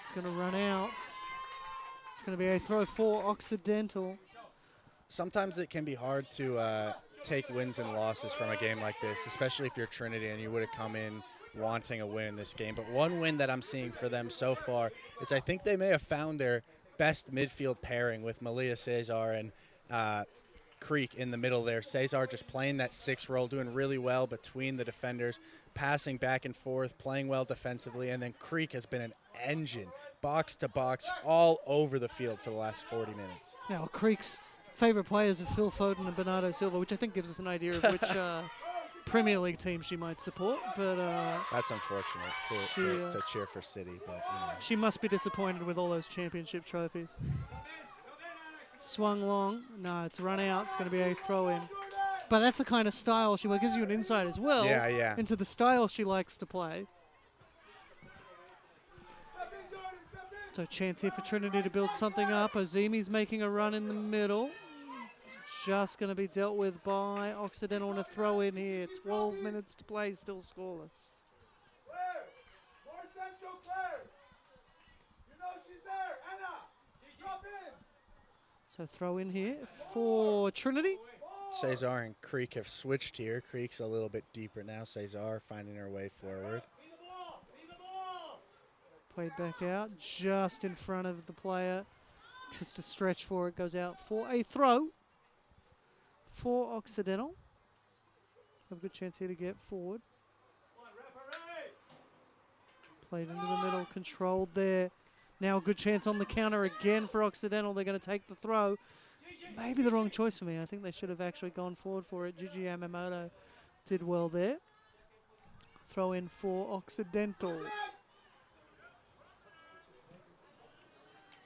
It's going to run out. It's going to be a throw for Occidental. Sometimes it can be hard to take wins and losses from a game like this, especially if you're Trinity and you would have come in wanting a win in this game. But one win that I'm seeing for them so far is I think they may have found their best midfield pairing with Malia Cesar and Creek in the middle there. Cesar just playing that 6 role, doing really well between the defenders, passing back and forth, playing well defensively, and then Creek has been an engine, box to box, all over the field for the last 40 minutes. Now, Creek's favourite players are Phil Foden and Bernardo Silva, which I think gives us an idea of which Premier League team she might support. But that's unfortunate to cheer for City. But she must be disappointed with all those championship trophies. Swung long. No, it's run out. It's going to be a throw-in. But that's the kind of style she gives you an insight as well into the style she likes to play. So chance here for Trinity to build something up. Ozimi's making a run in the middle. It's just going to be dealt with by Occidental and a throw in here. 12 minutes to play, still scoreless. Claire! More central, Claire! You know she's there! Anna! Drop in! So throw in here for Trinity. Cesar and Creek have switched here. Creek's a little bit deeper now. Cesar finding her way forward. Played back out just in front of the player. Just a stretch for it. Goes out for a throw for Occidental. Have a good chance here to get forward. Played into the middle, controlled there. Now a good chance on the counter again for Occidental. They're going to take the throw. Maybe the wrong choice for me. I think they should have actually gone forward for it. Gigi Yamamoto did well there. Throw in for Occidental.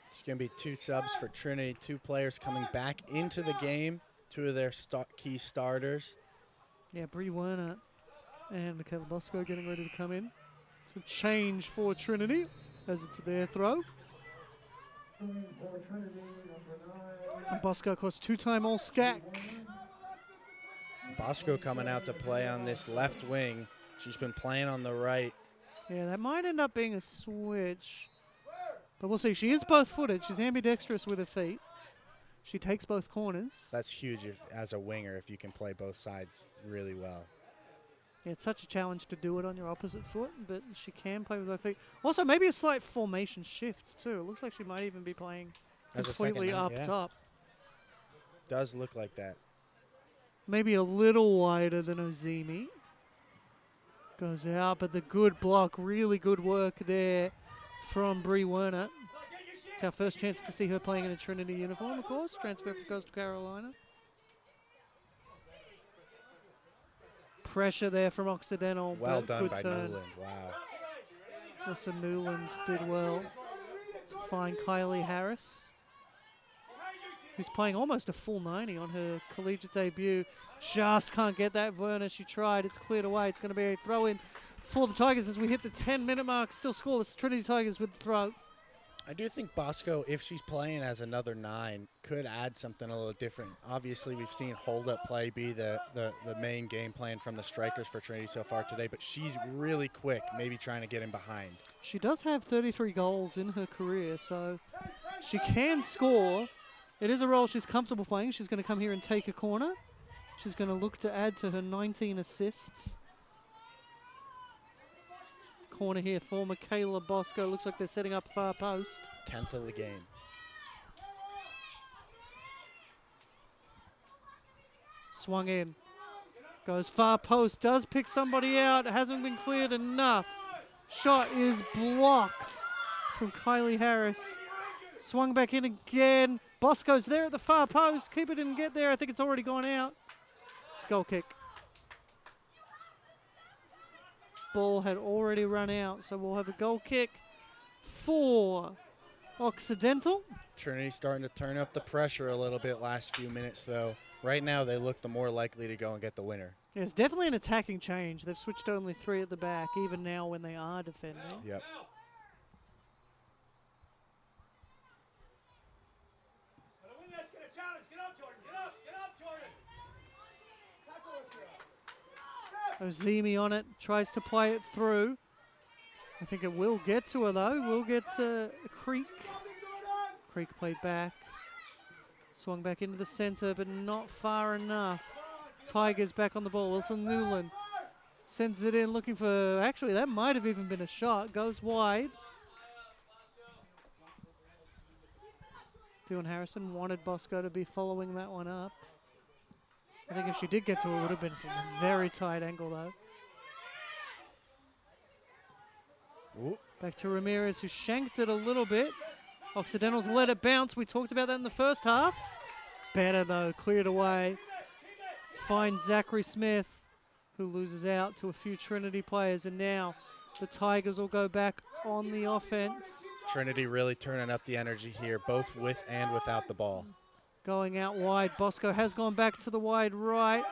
It's going to be 2 subs for Trinity. 2 players coming back into the game. 2 of their key starters. Yeah, Brie Werner and Michaela Bosco getting ready to come in. So change for Trinity as it's their throw. And Bosco, of course, 2-time All-SCAC. Bosco coming out to play on this left wing. She's been playing on the right. Yeah, that might end up being a switch. But we'll see. She is both-footed. She's ambidextrous with her feet. She takes both corners. That's huge as a winger if you can play both sides really well. Yeah, it's such a challenge to do it on your opposite foot, but she can play with both feet. Also, maybe a slight formation shift, too. It looks like she might even be playing As completely up top. Does look like that. Maybe a little wider than Ozimi. Goes out, but the good block, really good work there from Brie Werner. It's our first chance to see her playing in a Trinity uniform, of course. Transfer from Coastal Carolina. Pressure there from Occidental. Well done by turn. Newland. Wow. Also Newland did well to find Kylie Harris, who's playing almost a full 90 on her collegiate debut. Just can't get that. Werner, she tried. It's cleared away. It's going to be a throw-in for the Tigers as we hit the 10-minute mark. Still scoreless. Trinity Tigers with the throw. I do think Bosco, if she's playing as another 9, could add something a little different. Obviously, we've seen hold-up play be the main game plan from the strikers for Trinity so far today, but she's really quick, maybe trying to get in behind. She does have 33 goals in her career, so she can score. It is a role she's comfortable playing. She's going to come here and take a corner. She's going to look to add to her 19 assists. Corner here for Michaela Bosco. Looks like they're setting up far post. 10th of the game. Swung in. Goes far post. Does pick somebody out. Hasn't been cleared enough. Shot is blocked from Kylie Harris. Swung back in again. Bosco's there at the far post. Keeper didn't get there. I think it's already gone out. It's a goal kick. Ball had already run out, so we'll have a goal kick for Occidental. Trinity starting to turn up the pressure a little bit last few minutes, though. Right now, they look the more likely to go and get the winner. Yeah, it's definitely an attacking change. They've switched to only 3 at the back, even now when they are defending. Yep. Ozimi on it, tries to play it through. I think it will get to her though. We'll get to Creek. Creek played back. Swung back into the center, but not far enough. Tigers back on the ball. Wilson Newland sends it in, looking for, actually that might have even been a shot. Goes wide. Dylan Harrison wanted Bosco to be following that one up. I think if she did get to it, it would have been from a very tight angle, though. Ooh. Back to Ramirez, who shanked it a little bit. Occidental's let it bounce. We talked about that in the first half. Better, though. Cleared away. Finds Zachary Smith, who loses out to a few Trinity players. And now the Tigers will go back on the offense. Trinity really turning up the energy here, both with and without the ball. Going out wide. Bosco has gone back to the wide right.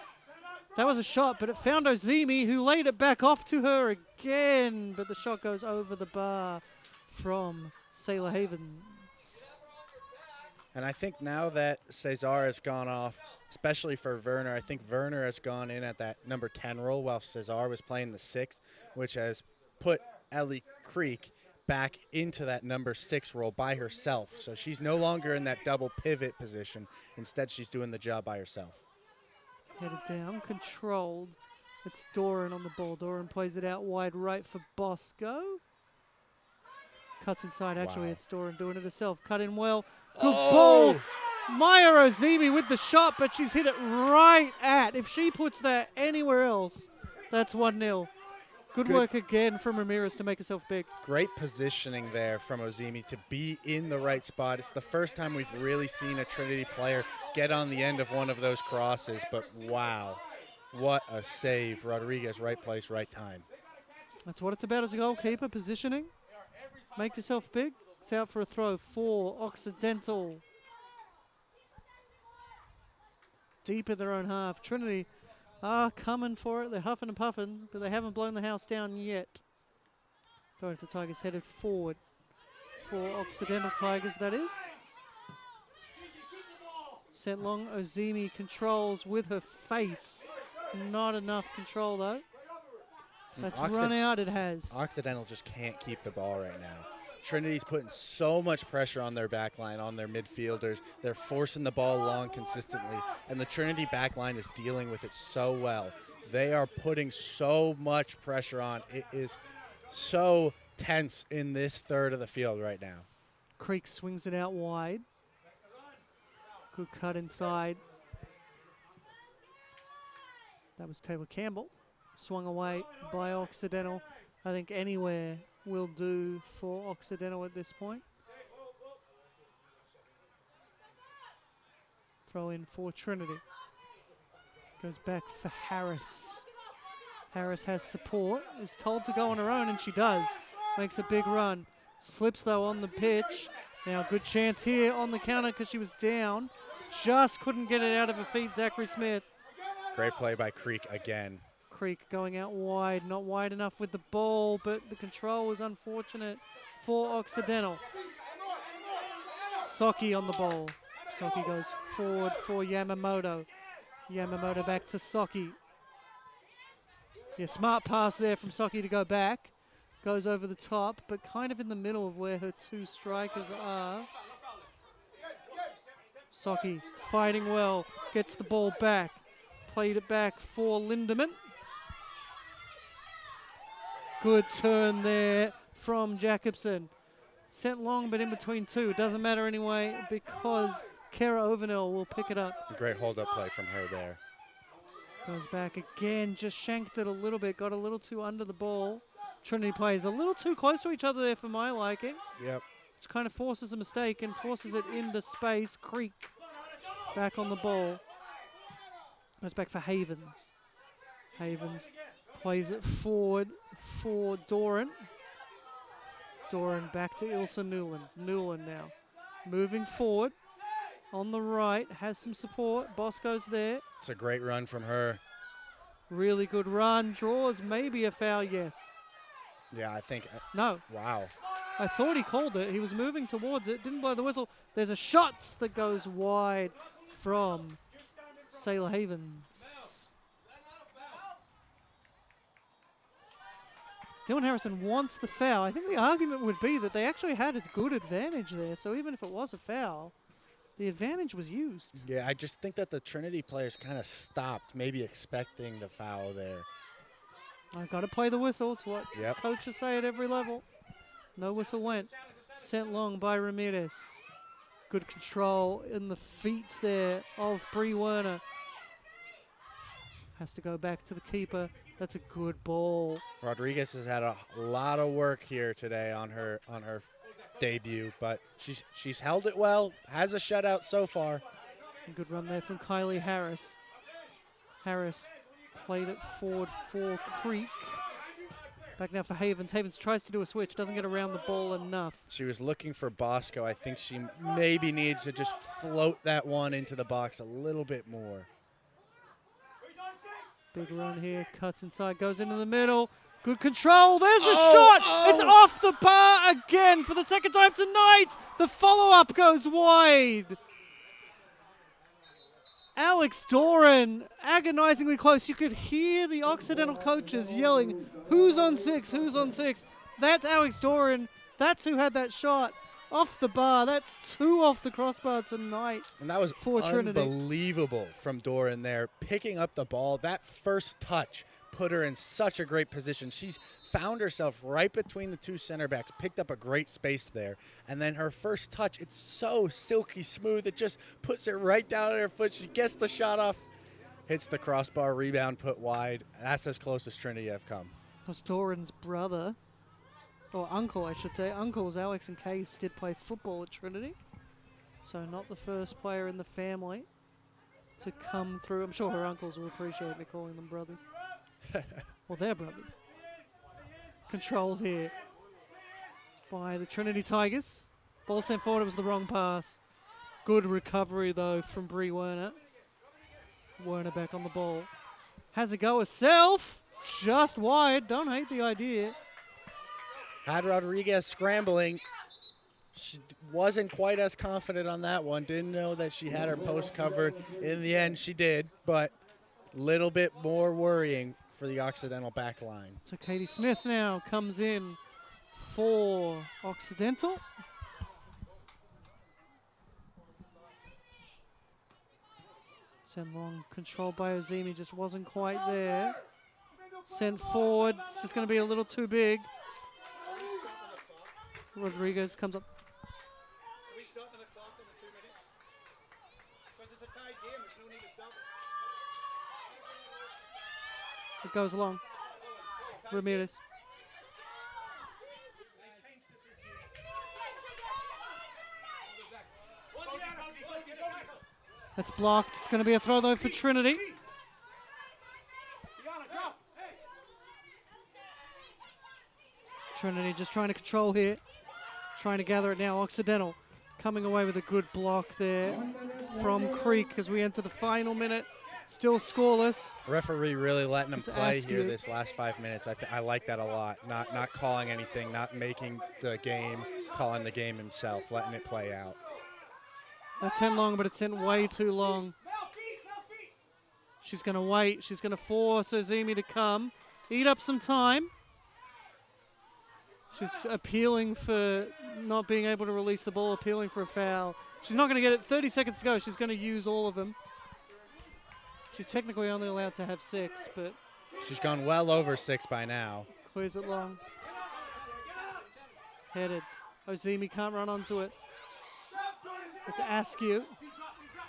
That was a shot, but it found Ozimi, who laid it back off to her again. But the shot goes over the bar from Sailor Havens. And I think now that Cesar has gone off, especially for Werner, I think Werner has gone in at that number 10 role while Cesar was playing the 6, which has put Ellie Creek back into that number 6 role by herself. So she's no longer in that double pivot position. Instead, she's doing the job by herself. Headed down, controlled. It's Doran on the ball. Doran plays it out wide right for Bosco. Cuts inside, actually. Wow. It's Doran doing it herself. Cut in well. Good ball. Maya Ozimi with the shot, but she's hit it right at. If she puts that anywhere else, that's 1-0. Good work again from Ramirez to make herself big. Great positioning there from Ozimi to be in the right spot. It's the first time we've really seen a Trinity player get on the end of one of those crosses, but wow, what a save. Rodriguez, right place, right time. That's what it's about as a goalkeeper, positioning. Make yourself big. It's out for a throw for Occidental. Deep in their own half. Trinity are coming for it. They're huffing and puffing, but they haven't blown the house down yet. Sorry if the Tigers headed forward for Occidental Tigers, that is. Sent long. Ozimi controls with her face. Not enough control, though. That's run out, it has. Occidental just can't keep the ball right now. Trinity's putting so much pressure on their back line, on their midfielders. They're forcing the ball long consistently, and the Trinity back line is dealing with it so well. They are putting so much pressure on. It is so tense in this third of the field right now. Creek swings it out wide. Good cut inside. That was Taylor Campbell. Swung away by Occidental. I think anywhere will do for Occidental at this point. Throw in for Trinity. Goes back for Harris. Harris has support, is told to go on her own, and she does. Makes a big run. Slips, though, on the pitch. Now, good chance here on the counter because she was down. Just couldn't get it out of her feet, Zachary Smith. Great play by Creek again. Creek going out wide, not wide enough with the ball, but the control was unfortunate for Occidental. Soki on the ball. Soki goes forward for Yamamoto. Yamamoto back to Soki. Yeah, smart pass there from Soki to go back. Goes over the top, but kind of in the middle of where her two strikers are. Soki fighting well, gets the ball back. Played it back for Lindemann. Good turn there from Jacobson. Sent long, but in between two. It doesn't matter anyway because Kara Overnell will pick it up. A great hold-up play from her there. Goes back again, just shanked it a little bit, got a little too under the ball. Trinity plays a little too close to each other there for my liking. Yep. Which kind of forces a mistake and forces it into space. Creek back on the ball. Goes back for Havens. Havens plays it forward for Doran. Doran back to Ilsa Newland. Newland now moving forward on the right, has some support. Bosco's there. It's a great run from her. Really good run. Draws maybe a foul, yes. Yeah, I think. No. Wow. I thought he called it. He was moving towards it. Didn't blow the whistle. There's a shot that goes wide from Sailor Havens. Dylan Harrison wants the foul. I think the argument would be that they actually had a good advantage there. So even if it was a foul, the advantage was used. Yeah, I just think that the Trinity players kind of stopped, maybe expecting the foul there. I've got to play the whistle. It's what Yep. coaches say at every level. No whistle went. Sent long by Ramirez. Good control in the feet there of Bree Werner. Has to go back to the keeper. That's a good ball. Rodriguez has had a lot of work here today on her debut, but she's held it well. Has a shutout so far. A good run there from Kylie Harris. Harris played it forward for Creek. Back now for Havens. Havens tries to do a switch, doesn't get around the ball enough. She was looking for Bosco. I think she maybe needs to just float that one into the box a little bit more. Big run here, cuts inside, goes into the middle. Good control, there's the shot! It's off the bar again for the second time tonight! The follow-up goes wide. Alex Doran, agonizingly close. You could hear the Occidental coaches yelling, who's on six, who's on six? That's Alex Doran, that's who had that shot. Off the bar, that's two off the crossbar tonight. And that was for Trinity. Unbelievable from Doran there, picking up the ball. That first touch put her in such a great position. She's found herself right between the two center backs, picked up a great space there. And then her first touch, it's so silky smooth. It just puts it right down at her foot. She gets the shot off, hits the crossbar, rebound put wide. That's as close as Trinity have come. was Doran's brother, or uncle, I should say. Uncles Alex and Case did play football at Trinity, so not the first player in the family to come through. I'm sure her uncles will appreciate me calling them brothers. Well, they're brothers. Controlled here by the Trinity Tigers. Ball sent forward, it was the wrong pass. Good recovery, though, from Bree Werner. Werner back on the ball. Has a go herself. Just wide. Don't hate the idea. Had Rodriguez scrambling. She wasn't quite as confident on that one. Didn't know that she had her post covered. In the end, she did, but a little bit more worrying for the Occidental back line. So Katie Smith now comes in for Occidental. Send long, controlled by Ozimi, just wasn't quite there. Sent forward, it's just going to be a little too big. Rodriguez comes up. Are we stopping the clock in the 2 minutes? Because it's a tied game, there's no need to stop it. It goes along. Ramirez. That's blocked. It's going to be a throw, though, for Trinity. Trinity just trying to control here. Trying to gather it now. Occidental coming away with a good block there from Creek as we enter the final minute. Still scoreless. Referee really letting him play here this last 5 minutes. I like that a lot. Not calling anything, not making the game, calling the game himself, letting it play out. That's sent long, but it's sent way too long. She's going to wait. She's going to force Ozimi to come. Eat up some time. She's appealing for not being able to release the ball, appealing for a foul. She's not going to get it. 30 seconds to go. She's going to use all of them. She's technically only allowed to have 6, but... She's gone well over 6 by now. Clears it long. Headed. Ozimi can't run onto it. It's Askew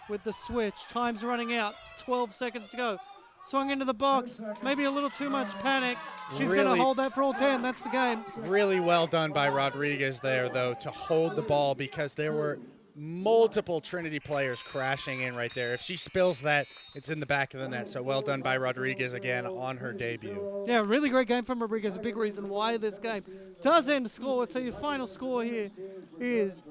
with the switch. Time's running out. 12 seconds to go. Swung into the box. Maybe a little too much panic. She's going to hold that for all 10. That's the game. Really well done by Rodriguez there, though, to hold the ball because there were multiple Trinity players crashing in right there. If she spills that, it's in the back of the net. So well done by Rodriguez again on her debut. Yeah, really great game from Rodriguez. A big reason why this game does end scoreless. So your final score here is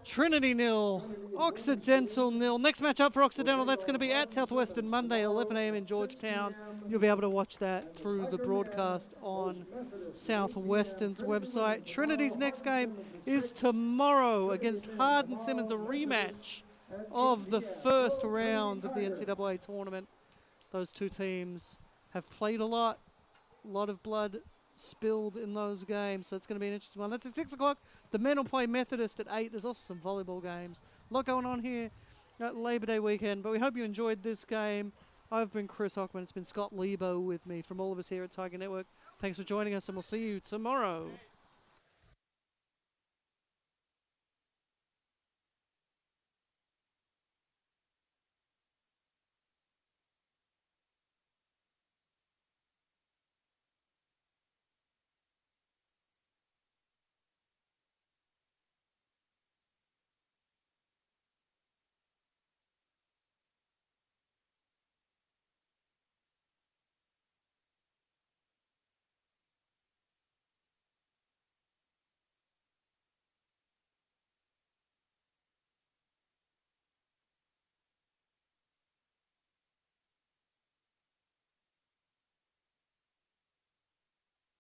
Trinity 0, Occidental 0. Next matchup for Occidental, that's going to be at Southwestern Monday, 11 a.m. in Georgetown. You'll be able to watch that through the broadcast on Southwestern's website. Trinity's next game is tomorrow against Hardin Simmons, a rematch of the first round of the NCAA tournament. Those two teams have played a lot of blood spilled in those games, so it's going to be an interesting one. That's at 6 o'clock. The men will play Methodist at 8. There's also some volleyball games. A lot going on here at Labor Day weekend, but we hope you enjoyed this game. I've been Chris Hockman. It's been Scott Lebo with me from all of us here at Tiger Network. Thanks for joining us, and we'll see you tomorrow.